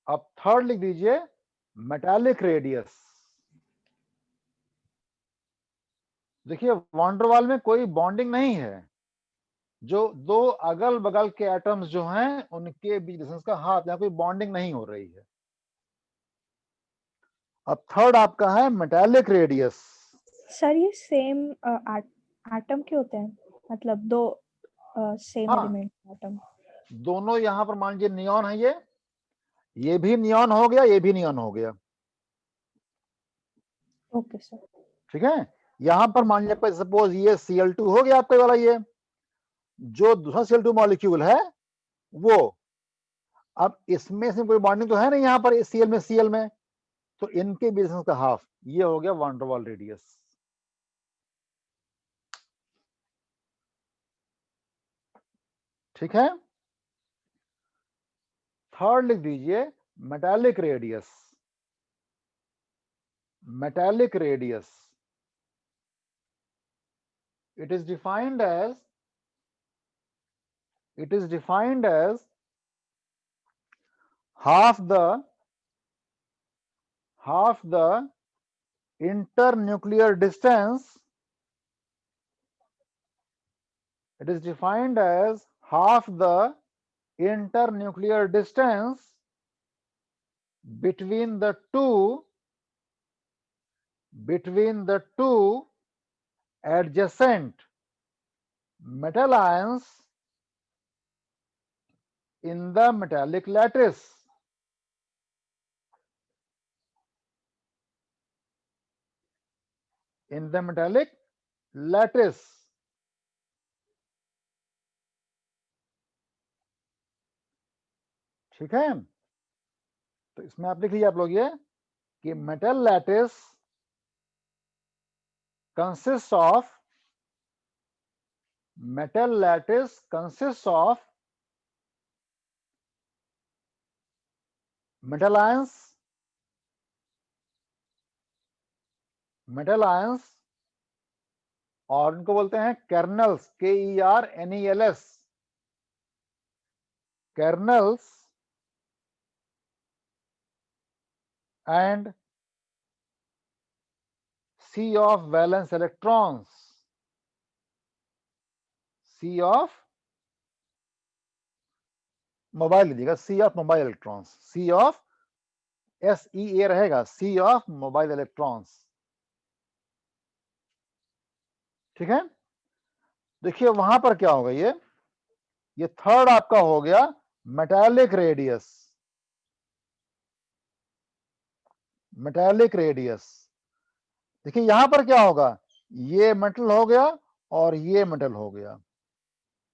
[SPEAKER 1] अब थर्ड लिख दीजिए मेटालिक रेडियस। देखिए वैंडरवाल में कोई बॉन्डिंग नहीं है, जो दो अगल बगल के एटम्स जो हैं उनके बीच डिस्टेंस का हाफ, यहां कोई बॉन्डिंग नहीं हो रही है। अब थर्ड आपका है मेटालिक रेडियस।
[SPEAKER 3] सर ये सेम एटम के होते हैं, मतलब दो सेम
[SPEAKER 1] हाँ,
[SPEAKER 3] एलिमेंट एटम।
[SPEAKER 1] दोनों यहां पर मान लीजिए नियॉन है, ये भी नियॉन हो गया, ये भी नियॉन हो गया।
[SPEAKER 3] Okay sir.
[SPEAKER 1] ठीक है, यहां पर मान लीजिए सपोज ये Cl2 हो गया आपका वाला, ये जो दूसरा Cl2 मॉलिक्यूल है वो, अब इसमें से कोई बॉन्डिंग तो है नहीं यहां पर इस Cl में, तो इनके बीच का हाफ, ये हो गया वैंडरवाल रेडियस। ठीक है, थर्ड लिख दीजिए metallic radius. Metallic radius, it is defined as half the internuclear distance. It is defined as half the internuclear distance between the two adjacent metal ions in the metallic lattice. In the metallic lattice. ठीक है, तो इसमें आप लिख लीजिए आप लोग ये कि metal lattice consists of metal ions और इनको बोलते हैं kernels, KERNELS, kernels and C of valence electrons, C of mobile लीजिएगा, C of mobile electrons, C of SEA रहेगा, C of मोबाइल इलेक्ट्रॉन्स। ठीक है, देखिए वहां पर क्या होगा, ये थर्ड आपका हो गया मेटालिक रेडियस। मेटालिक रेडियस देखिए यहां पर क्या होगा, ये मेटल हो गया और ये मेटल हो गया,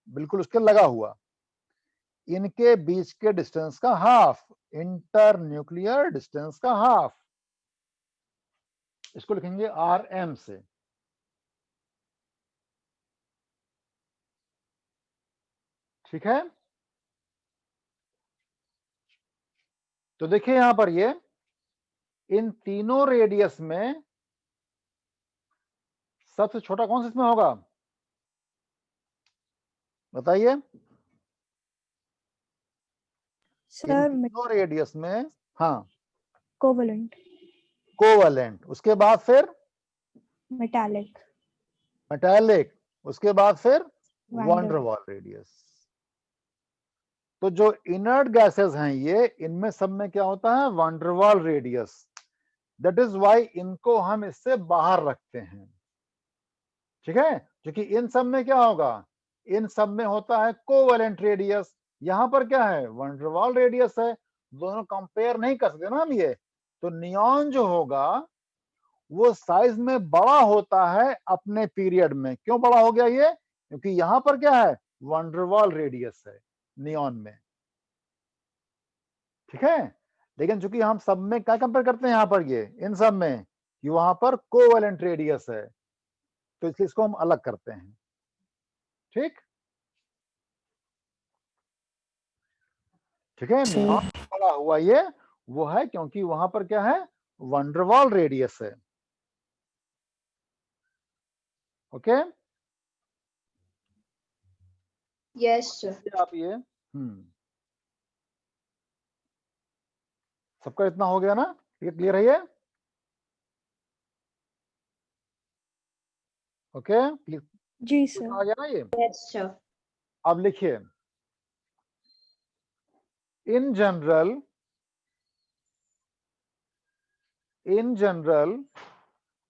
[SPEAKER 1] बिल्कुल उसके लगा हुआ, इनके बीच के डिस्टेंस का हाफ, इंटर न्यूक्लियर डिस्टेंस का हाफ, इसको लिखेंगे RM से। ठीक है, तो देखिए यहां पर ये इन तीनों रेडियस में सबसे छोटा कौन सा इसमें होगा, बताइए। इन
[SPEAKER 3] सर
[SPEAKER 1] तीनों रेडियस में, हाँ,
[SPEAKER 3] कोवेलेंट,
[SPEAKER 1] कोवेलेंट, उसके बाद फिर
[SPEAKER 3] मेटालिक,
[SPEAKER 1] मेटालिक, उसके बाद फिर
[SPEAKER 3] वैन
[SPEAKER 1] वन डेर वाल रेडियस। तो जो इनर्ट गैसेस हैं ये, इनमें सब में क्या होता है, वन डेर वाल रेडियस। दैट इज व्हाई इनको हम इससे बाहर रखते हैं। ठीक है, क्योंकि इन सब में क्या होगा, इन सब में होता है कोवेलेंट रेडियस, यहां पर क्या है, वन डेर वाल रेडियस है, दोनों कंपेयर नहीं कर सकते ना हम ये। तो नियॉन जो होगा वो साइज में बड़ा होता है अपने पीरियड में। क्यों बड़ा हो गया ये, क्योंकि यहां पर क्या है, वन डेर वाल रेडियस है नियॉन में। ठीक है, लेकिन चूंकि हम सब में क्या कंपेयर करते हैं यहां पर, ये इन सब में कि वहां पर कोवेलेंट रेडियस है, तो इसलिए इसको हम अलग करते हैं। ठीक, ठीक है, नियॉन बड़ा हुआ ये वो है क्योंकि वहां पर क्या है, वन डेर वाल रेडियस है। Okay,
[SPEAKER 2] Yes, sir.
[SPEAKER 1] आप ये सबका इतना हो गया ना, ये क्लियर है ये। ओके,
[SPEAKER 3] जी सर,
[SPEAKER 1] आ गया ना ये।
[SPEAKER 2] Yes, sir.
[SPEAKER 1] अब लिखिए, in general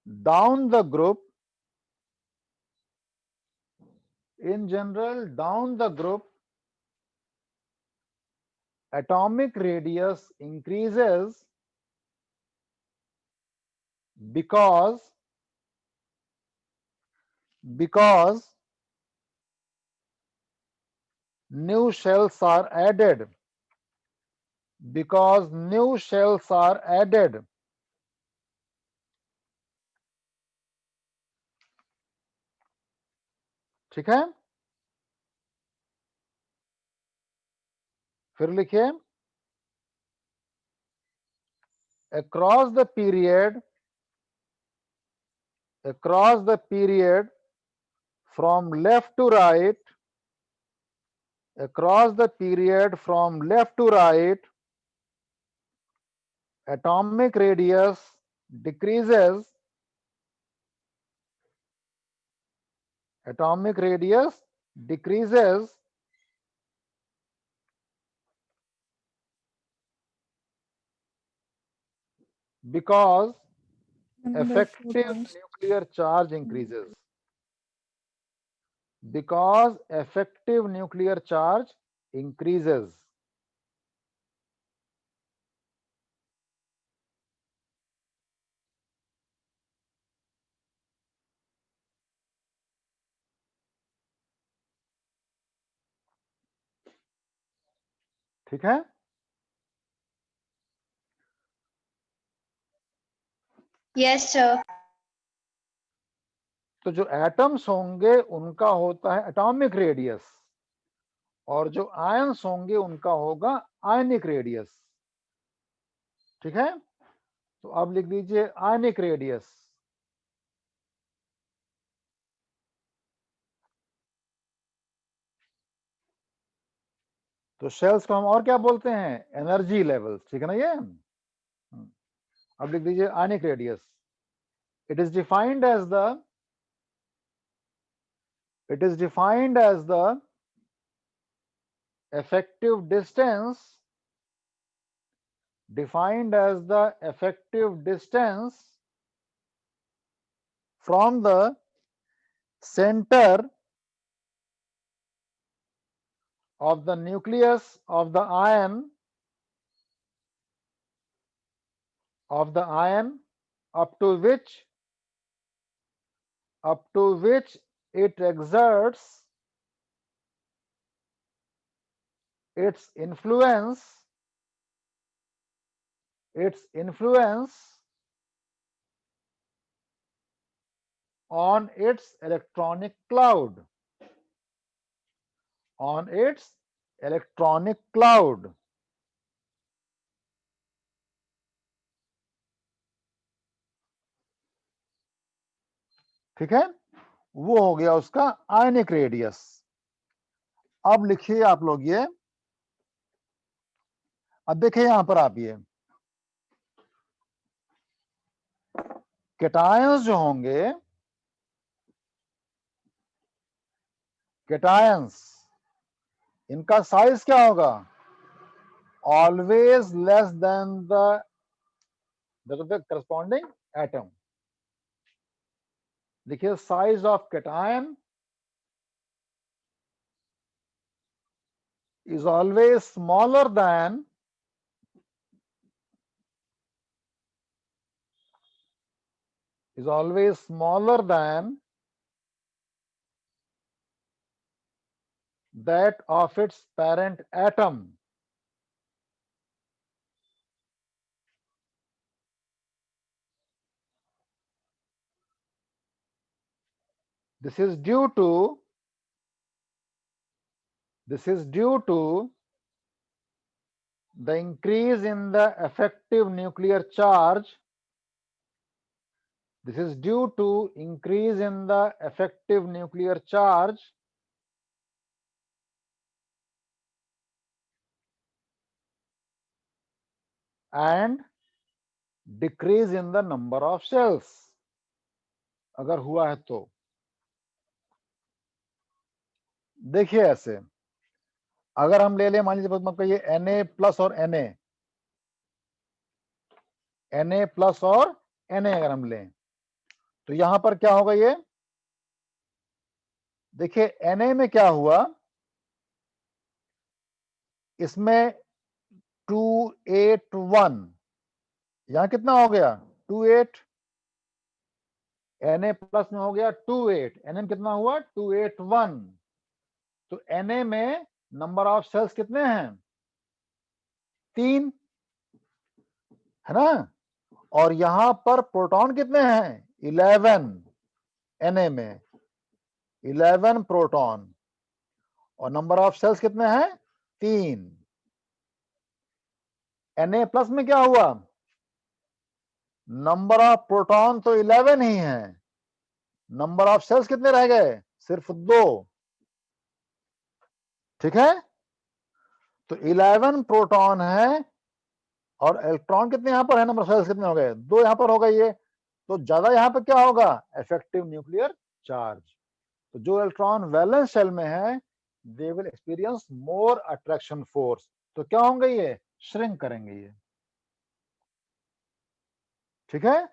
[SPEAKER 1] down the group, atomic radius increases because new shells are added, ठीक है, फिर लिखिए, across the period from left to right, atomic radius decreases, atomic radius decreases because
[SPEAKER 3] Number of
[SPEAKER 1] effective
[SPEAKER 3] photons.
[SPEAKER 1] nuclear charge increases. Because effective nuclear charge increases. ठीक है,
[SPEAKER 2] Yes, sir.
[SPEAKER 1] तो जो एटम्स होंगे उनका होता है एटॉमिक रेडियस, और जो आयंस होंगे उनका होगा आयनिक रेडियस। ठीक है, तो अब लिख दीजिए आयनिक रेडियस। तो शेल्स को हम और क्या बोलते हैं, एनर्जी लेवल्स। ठीक है ना ये। अब लिख दीजिए ionic radius. It is defined as the effective distance, defined as the effective distance from the center of the nucleus of the ion up to which it exerts its influence on its electronic cloud, ठीक है, वो हो गया उसका आयनिक रेडियस। अब लिखिए आप लोग ये, अब देखिए यहां पर आप ये कैटायंस जो होंगे, कैटायंस इनका साइज क्या होगा, always less than the corresponding atom. देखिए size of cation is always smaller than that of its parent atom. This is due to the increase in the effective nuclear charge. This is due to increase in the effective nuclear charge and decrease in the number of shells, अगर हुआ है तो। देखिए ऐसे, अगर हम ले लें मान लीजिए मतलब ये Na प्लस और Na प्लस और Na अगर हम लें तो यहां पर क्या होगा, ये देखिए Na में क्या हुआ, इसमें 281, यहां कितना हो गया 28, Na प्लस में हो गया 28, Na में कितना हुआ 281। तो Na में नंबर ऑफ सेल्स कितने हैं 3, है ना, और यहां पर प्रोटॉन कितने हैं 11, Na में 11 प्रोटॉन, और नंबर ऑफ सेल्स कितने हैं 3। Na प्लस में क्या हुआ, नंबर ऑफ प्रोटॉन तो 11 ही है, नंबर ऑफ सेल्स कितने रह गए सिर्फ 2। ठीक है, तो 11 प्रोटॉन है और इलेक्ट्रॉन कितने यहाँ पर है, नंबर सेल्स कितने हो गए, 2 यहाँ पर हो गए ये, तो ज्यादा यहाँ पे क्या होगा, इफेक्टिव न्यूक्लियर चार्ज। तो जो इलेक्ट्रॉन वैलेंस शेल में है they will experience more attraction force, तो क्या होंगे ये, श्रिंक करेंगे ये, ठीक है।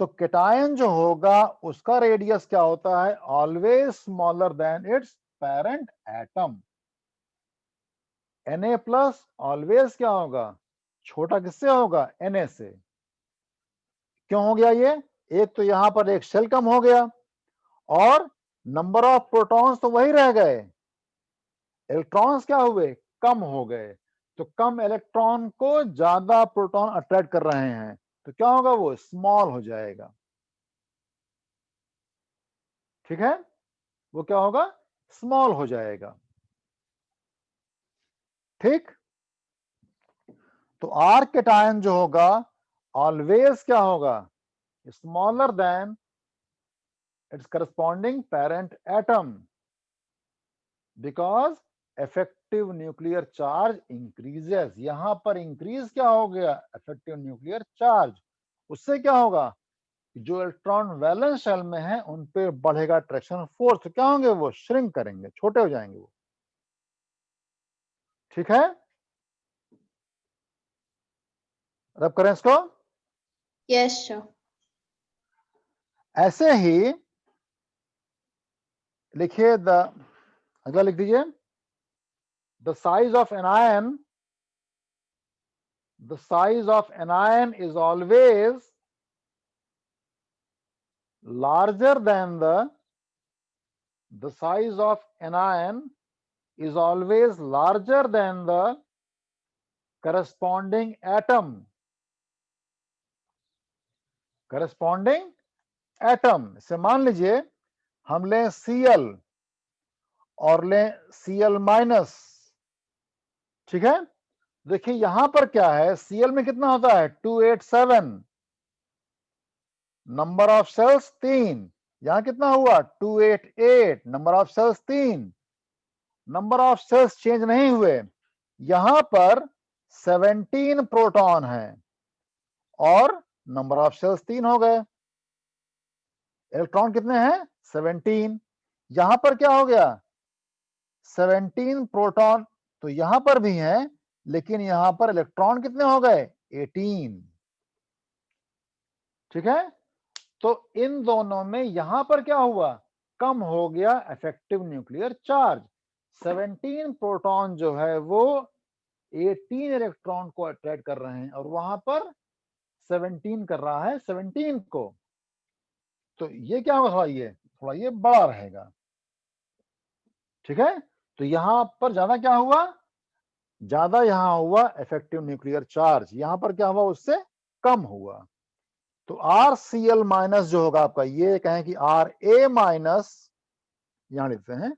[SPEAKER 1] तो केटायन जो होगा उसका रेडियस क्या होता है, always smaller than it's parent atom. Na plus always क्या होगा, छोटा किससे होगा, Na से। क्यों हो गया ये, एक तो यहां पर एक शेल कम हो गया और नंबर ऑफ प्रोटॉन्स तो वही रह गए, इलेक्ट्रॉन्स क्या हुए, कम हो गए। तो कम इलेक्ट्रॉन को ज्यादा प्रोटॉन अट्रैक्ट कर रहे हैं, तो क्या होगा, वो स्मॉल हो जाएगा, ठीक है, वो क्या होगा, स्मॉल हो जाएगा, ठीक। तो आर केटायन जो होगा ऑलवेज क्या होगा, smaller than its corresponding parent atom because effective nuclear charge increases। यहां पर इंक्रीज क्या हो गया, इफेक्टिव न्यूक्लियर चार्ज, उससे क्या होगा, जो इलेक्ट्रॉन वैलेंस शेल में है उन पे बढ़ेगा अट्रैक्शन फोर्स, तो क्या होंगे, वो श्रिंक करेंगे, छोटे हो जाएंगे वो, ठीक है। रब करें इसको।
[SPEAKER 2] Yes, sir.
[SPEAKER 1] ऐसे ही लिखिए, अगला लिख दीजिए, the size of an ion, the size of an ion is always larger than the size of an ion is always larger than the corresponding atom, corresponding atom। से मान लीजिए हम लें Cl और लें Cl माइनस, ठीक है। देखिए यहां पर क्या है, Cl में कितना होता है 287, नंबर ऑफ सेल्स 3, यहां कितना हुआ 288, number of cells 3, number of cells change नहीं हुए, यहां पर 17 प्रोटॉन है और नंबर ऑफ सेल्स 3 हो गए, इलेक्ट्रॉन कितने हैं 17, यहां पर क्या हो गया 17 प्रोटॉन, तो यहां पर भी है लेकिन यहां पर इलेक्ट्रॉन कितने हो गए 18, ठीक है। तो इन दोनों में यहां पर क्या हुआ, कम हो गया इफेक्टिव न्यूक्लियर चार्ज, 17 प्रोटॉन जो है वो 18 इलेक्ट्रॉन को अट्रैक्ट कर रहे हैं और वहां पर 17 कर रहा है 17 को, तो ये क्या होगा, थोड़ा ये बड़ा रहेगा, ठीक है। तो यहां पर ज्यादा क्या हुआ, ज्यादा यहां हुआ इफेक्टिव न्यूक्लियर चार्ज, यहां पर क्या हुआ उससे कम हुआ। तो आर सी एल माइनस जो होगा आपका, ये कहें कि आर ए माइनस, यहां लिखते हैं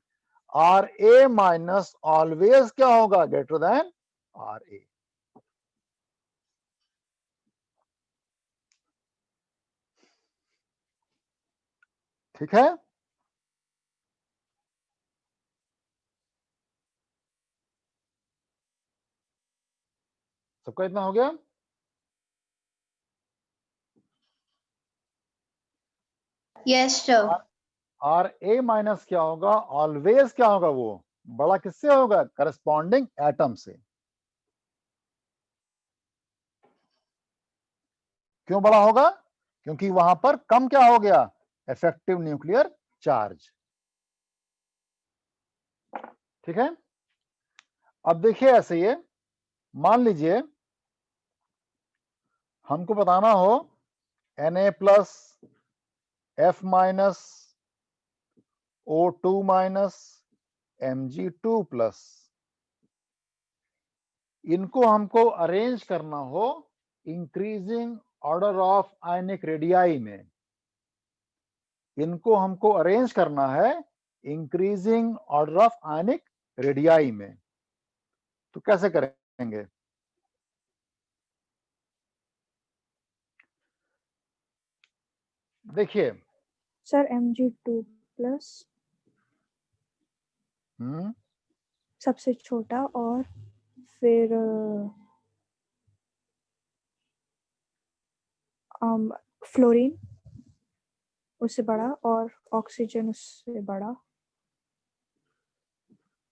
[SPEAKER 1] आर ए माइनस ऑलवेज क्या होगा, ग्रेटर देन आर ए, ठीक है। सबका इतना हो गया,
[SPEAKER 2] Yes, sir.
[SPEAKER 1] R A minus क्या होगा, ऑलवेज क्या होगा, वो बड़ा किससे होगा, करस्पॉन्डिंग एटम से। क्यों बड़ा होगा, क्योंकि वहां पर कम क्या हो गया, इफेक्टिव न्यूक्लियर चार्ज, ठीक है। अब देखिए ऐसे ये मान लीजिए हमको बताना हो Na plus F minus O2 minus Mg2 plus, इनको हमको अरेंज करना हो increasing order of ionic radii में, इनको हमको अरेंज करना है increasing order of ionic radii में, तो कैसे करेंगे, देखिए
[SPEAKER 3] सर Mg2 प्लस सबसे छोटा और फिर फ्लोरीन उससे बड़ा और ऑक्सीजन उससे बड़ा,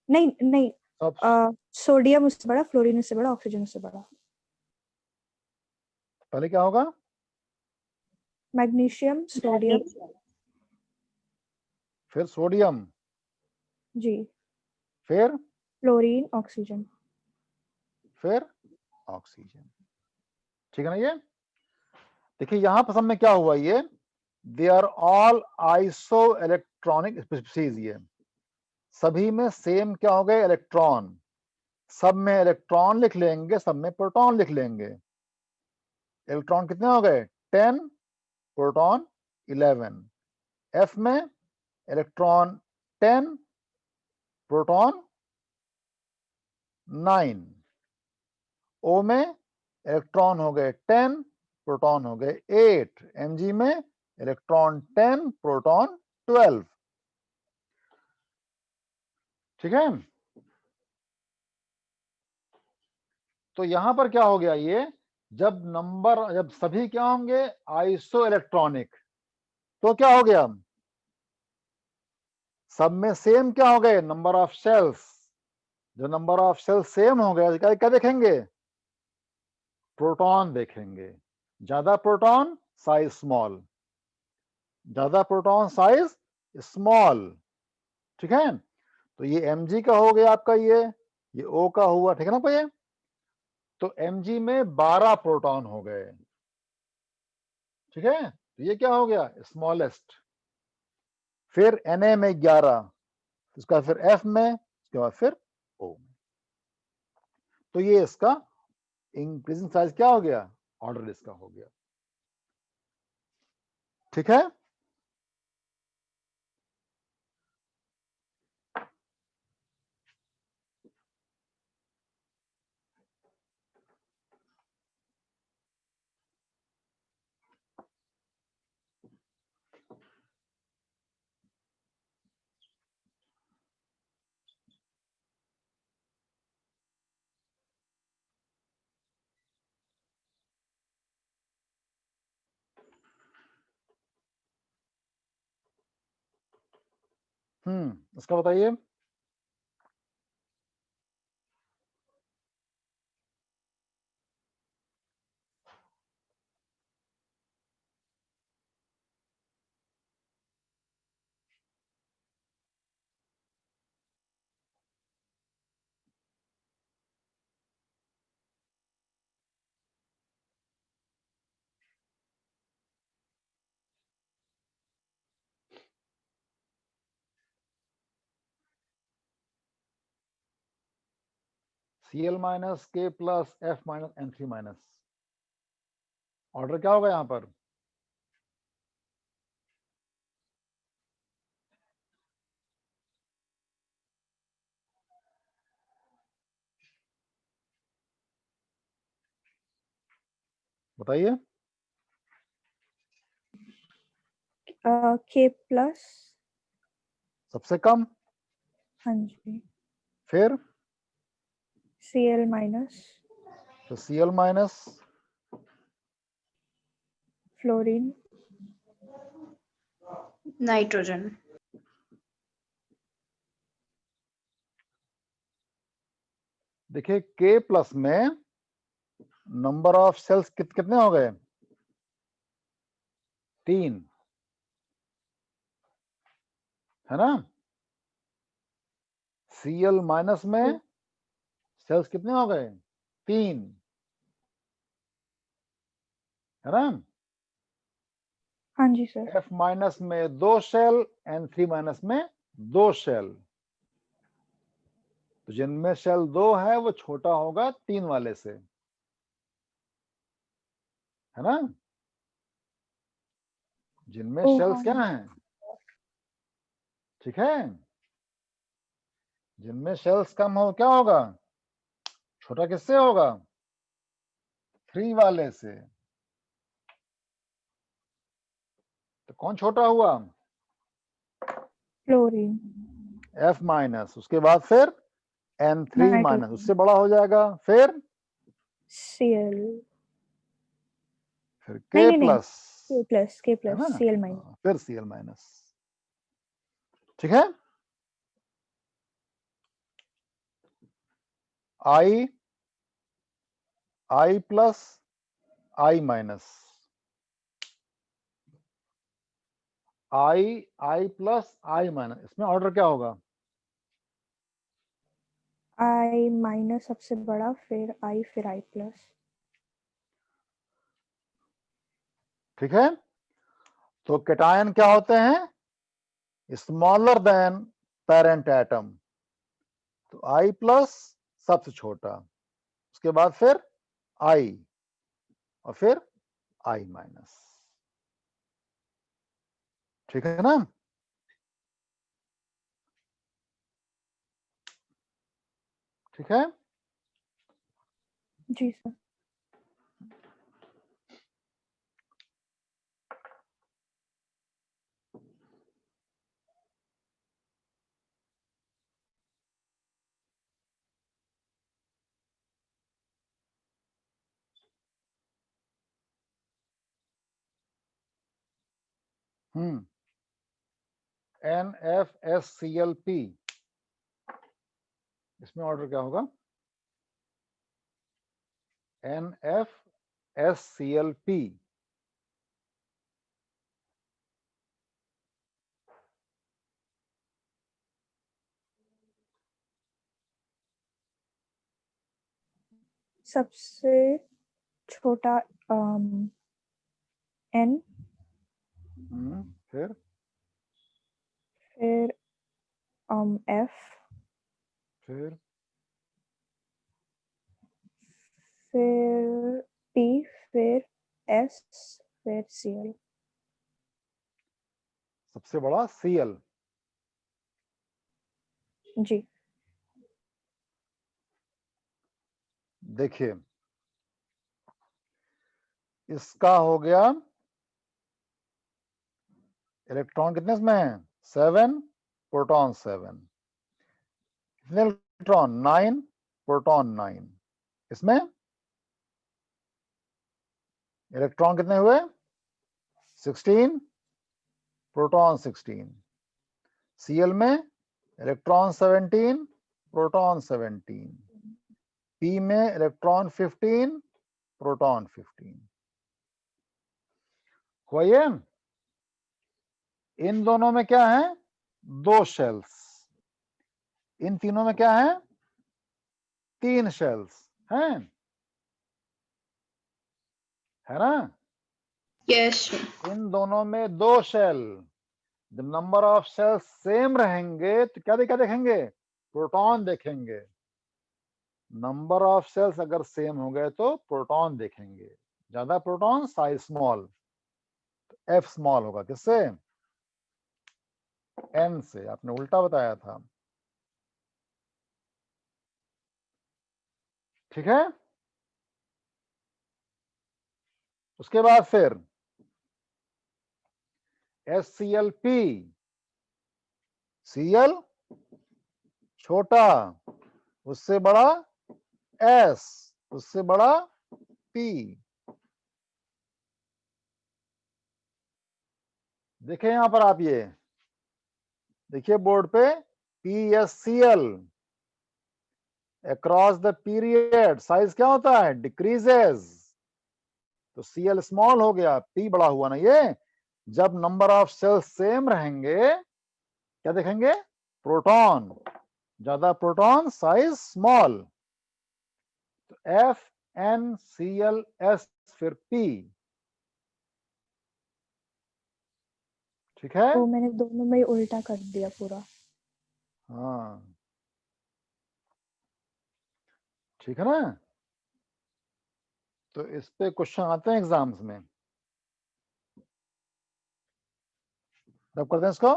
[SPEAKER 3] नहीं नहीं,
[SPEAKER 1] सब
[SPEAKER 3] सोडियम उससे बड़ा, फ्लोरीन उससे बड़ा, ऑक्सीजन उससे बड़ा।
[SPEAKER 1] पहले क्या होगा?
[SPEAKER 3] मैग्नीशियम, सोडियम,
[SPEAKER 1] फिर सोडियम,
[SPEAKER 3] जी,
[SPEAKER 1] फिर
[SPEAKER 3] फ्लोरीन, ऑक्सीजन।
[SPEAKER 1] फिर ऑक्सीजन। ठीक है ना? ये देखिए यहां पर सब में क्या हुआ, ये they are all isoelectronic species, ये सभी में सेम क्या हो गए? इलेक्ट्रॉन। सब में इलेक्ट्रॉन लिख लेंगे, सब में प्रोटॉन लिख लेंगे। इलेक्ट्रॉन कितने हो गए? 10, प्रोटॉन 11। एफ में इलेक्ट्रॉन 10, प्रोटॉन 9। ओ में इलेक्ट्रॉन हो गए 10, प्रोटॉन हो गए 8। Mg में इलेक्ट्रॉन 10, प्रोटॉन 12। ठीक है? तो यहां पर क्या हो गया, ये जब सभी क्या होंगे? आइसो इलेक्ट्रॉनिक, तो क्या हो गया? सब में सेम क्या हो गए? Number of shells. जो नंबर ऑफ शेल्स सेम हो गया, क्या देखेंगे? प्रोटॉन देखेंगे। ज्यादा प्रोटॉन साइज स्मॉल, ज्यादा प्रोटॉन साइज स्मॉल। ठीक है? तो ये Mg का हो गया आपका, ये O का हुआ। ठीक है ना? ये तो Mg में 12 प्रोटॉन हो गए। ठीक है? तो ये क्या हो गया? स्मॉलेस्ट। फिर Na में 11, इसका फिर F में, इसके बाद फिर O में। तो ये इसका इंक्रीजिंग साइज क्या हो गया? ऑर्डर इसका हो गया। ठीक है? इसका बताइए। Cl minus K plus F minus N3 minus, order क्या होगा यहां पर? बताइए।
[SPEAKER 3] K प्लस,
[SPEAKER 1] सबसे कम,
[SPEAKER 3] हाँ जी,
[SPEAKER 1] फिर
[SPEAKER 3] Cl माइनस,
[SPEAKER 1] तो Cl माइनस,
[SPEAKER 3] फ्लोरीन,
[SPEAKER 2] नाइट्रोजन।
[SPEAKER 1] देखिए K प्लस में नंबर ऑफ सेल्स कितने हो गए? 3, है ना? Cl माइनस में सेल्स कितने हो गए? 3, है ना?
[SPEAKER 3] हाँ जी सर।
[SPEAKER 1] F माइनस में 2 शेल, N3 माइनस में 2 शेल। तो जिनमें शेल 2 है वो छोटा होगा 3 वाले से, है ना? जिनमें
[SPEAKER 3] ओ
[SPEAKER 1] शेल्स
[SPEAKER 3] हाँ,
[SPEAKER 1] क्या हैं? ठीक है? जिनमें शेल्स कम हो क्या होगा? छोटा किससे होगा? 3 वाले से। तो कौन छोटा हुआ?
[SPEAKER 3] फ्लोरीन,
[SPEAKER 1] F माइनस, उसके बाद फिर N3 माइनस,
[SPEAKER 3] नाइट्रोजन,
[SPEAKER 1] उससे बड़ा हो जाएगा, फिर
[SPEAKER 3] Cl,
[SPEAKER 1] फिर
[SPEAKER 3] नहीं,
[SPEAKER 1] K
[SPEAKER 3] नहीं, नहीं।
[SPEAKER 1] प्लस,
[SPEAKER 3] K
[SPEAKER 1] है
[SPEAKER 3] plus
[SPEAKER 1] ना,
[SPEAKER 3] Cl minus.
[SPEAKER 1] फिर Cl माइनस। ठीक है, I plus I minus, I plus I minus, इसमें ऑर्डर क्या होगा?
[SPEAKER 3] I minus सबसे बड़ा, फिर I, फिर I plus.
[SPEAKER 1] ठीक है, तो कैटायन क्या होते हैं? स्मॉलर देन पेरेंट एटम, तो I प्लस सबसे छोटा, उसके बाद फिर I और फिर I माइनस। ठीक है ना? ठीक है,
[SPEAKER 3] जी सर।
[SPEAKER 1] NFSClP, इसमें ऑर्डर क्या होगा? NFSClP,
[SPEAKER 3] सबसे छोटा N,
[SPEAKER 1] फिर
[SPEAKER 3] फिर F,
[SPEAKER 1] फिर
[SPEAKER 3] फिर T, फिर S, फिर Cl.
[SPEAKER 1] सबसे बड़ा Cl।
[SPEAKER 3] जी।
[SPEAKER 1] देखिए, इसका हो गया, इलेक्ट्रॉन कितने इसमें है? 7, प्रोटॉन 7, कितने इलेक्ट्रॉन? 9, प्रोटॉन 9, इसमें इलेक्ट्रॉन कितने हुए? 16, प्रोटॉन 16, Cl में इलेक्ट्रॉन 17, प्रोटॉन 17, P में इलेक्ट्रॉन 15, प्रोटॉन 15। हुआ ये? इन दोनों में क्या है? 2 शेल्स, इन तीनों में क्या है? 3 शेल्स हैं, है ना?
[SPEAKER 2] Yes, sir.
[SPEAKER 1] इन दोनों में 2 शेल, जब नंबर ऑफ शेल्स सेम रहेंगे तो क्या देखेंगे? प्रोटॉन देखेंगे। नंबर ऑफ शेल्स अगर सेम हो गए तो प्रोटॉन देखेंगे, ज्यादा proton size small, F small होगा। किससे? एन से। आपने उल्टा बताया था। ठीक है, उसके बाद फिर SClP, Cl छोटा, उससे बड़ा S, उससे बड़ा P। देखिए यहां पर आप, ये देखिए बोर्ड पे PSCl across the period size क्या होता है? डिक्रीजेस। तो Cl स्मॉल हो गया, P बड़ा हुआ ना। ये जब नंबर ऑफ सेल्स सेम रहेंगे क्या देखेंगे? प्रोटॉन, ज्यादा प्रोटॉन साइज स्मॉल। तो FnClS फिर P। ठीक है,
[SPEAKER 3] तो मैंने दोनों में ही उल्टा कर दिया पूरा।
[SPEAKER 1] हाँ ठीक है ना? तो इस पे क्वेश्चन आते हैं एग्जाम्स में, तब करते हैं इसको।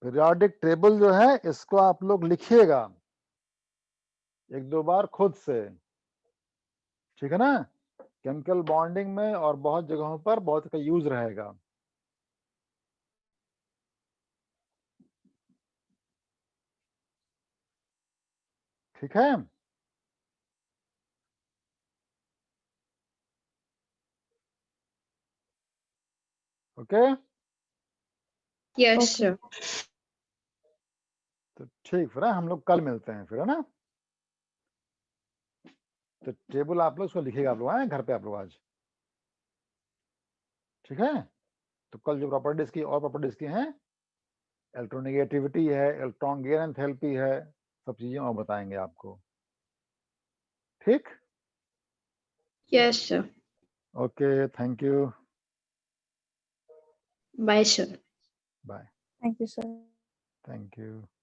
[SPEAKER 1] पीरियोडिक टेबल जो है इसको आप लोग लिखिएगा 1-2 बार खुद से। ठीक है ना? केमिकल बॉन्डिंग में और बहुत जगहों पर बहुत का यूज रहेगा। ठीक है? Okay,
[SPEAKER 2] Yes,
[SPEAKER 3] Okay.
[SPEAKER 2] sir.
[SPEAKER 1] तो ठीक, फिर हम लोग कल मिलते हैं फिर, है ना? तो टेबल आप लोग इसको लिखिएगा, आप लोग आए घर पे आप लोग आज, ठीक है? तो कल जो प्रॉपर्टीज की और प्रॉपर्टीज की हैं, इलेक्ट्रोनेगेटिविटी है, इलेक्ट्रॉन गेन एंथैल्पी है, सब चीजें और बताएंगे आपको, ठीक?
[SPEAKER 2] Yes, sir.
[SPEAKER 1] Okay, thank you,
[SPEAKER 2] Bye, sir.
[SPEAKER 1] Bye,
[SPEAKER 3] Thank you, sir.
[SPEAKER 1] Thank you.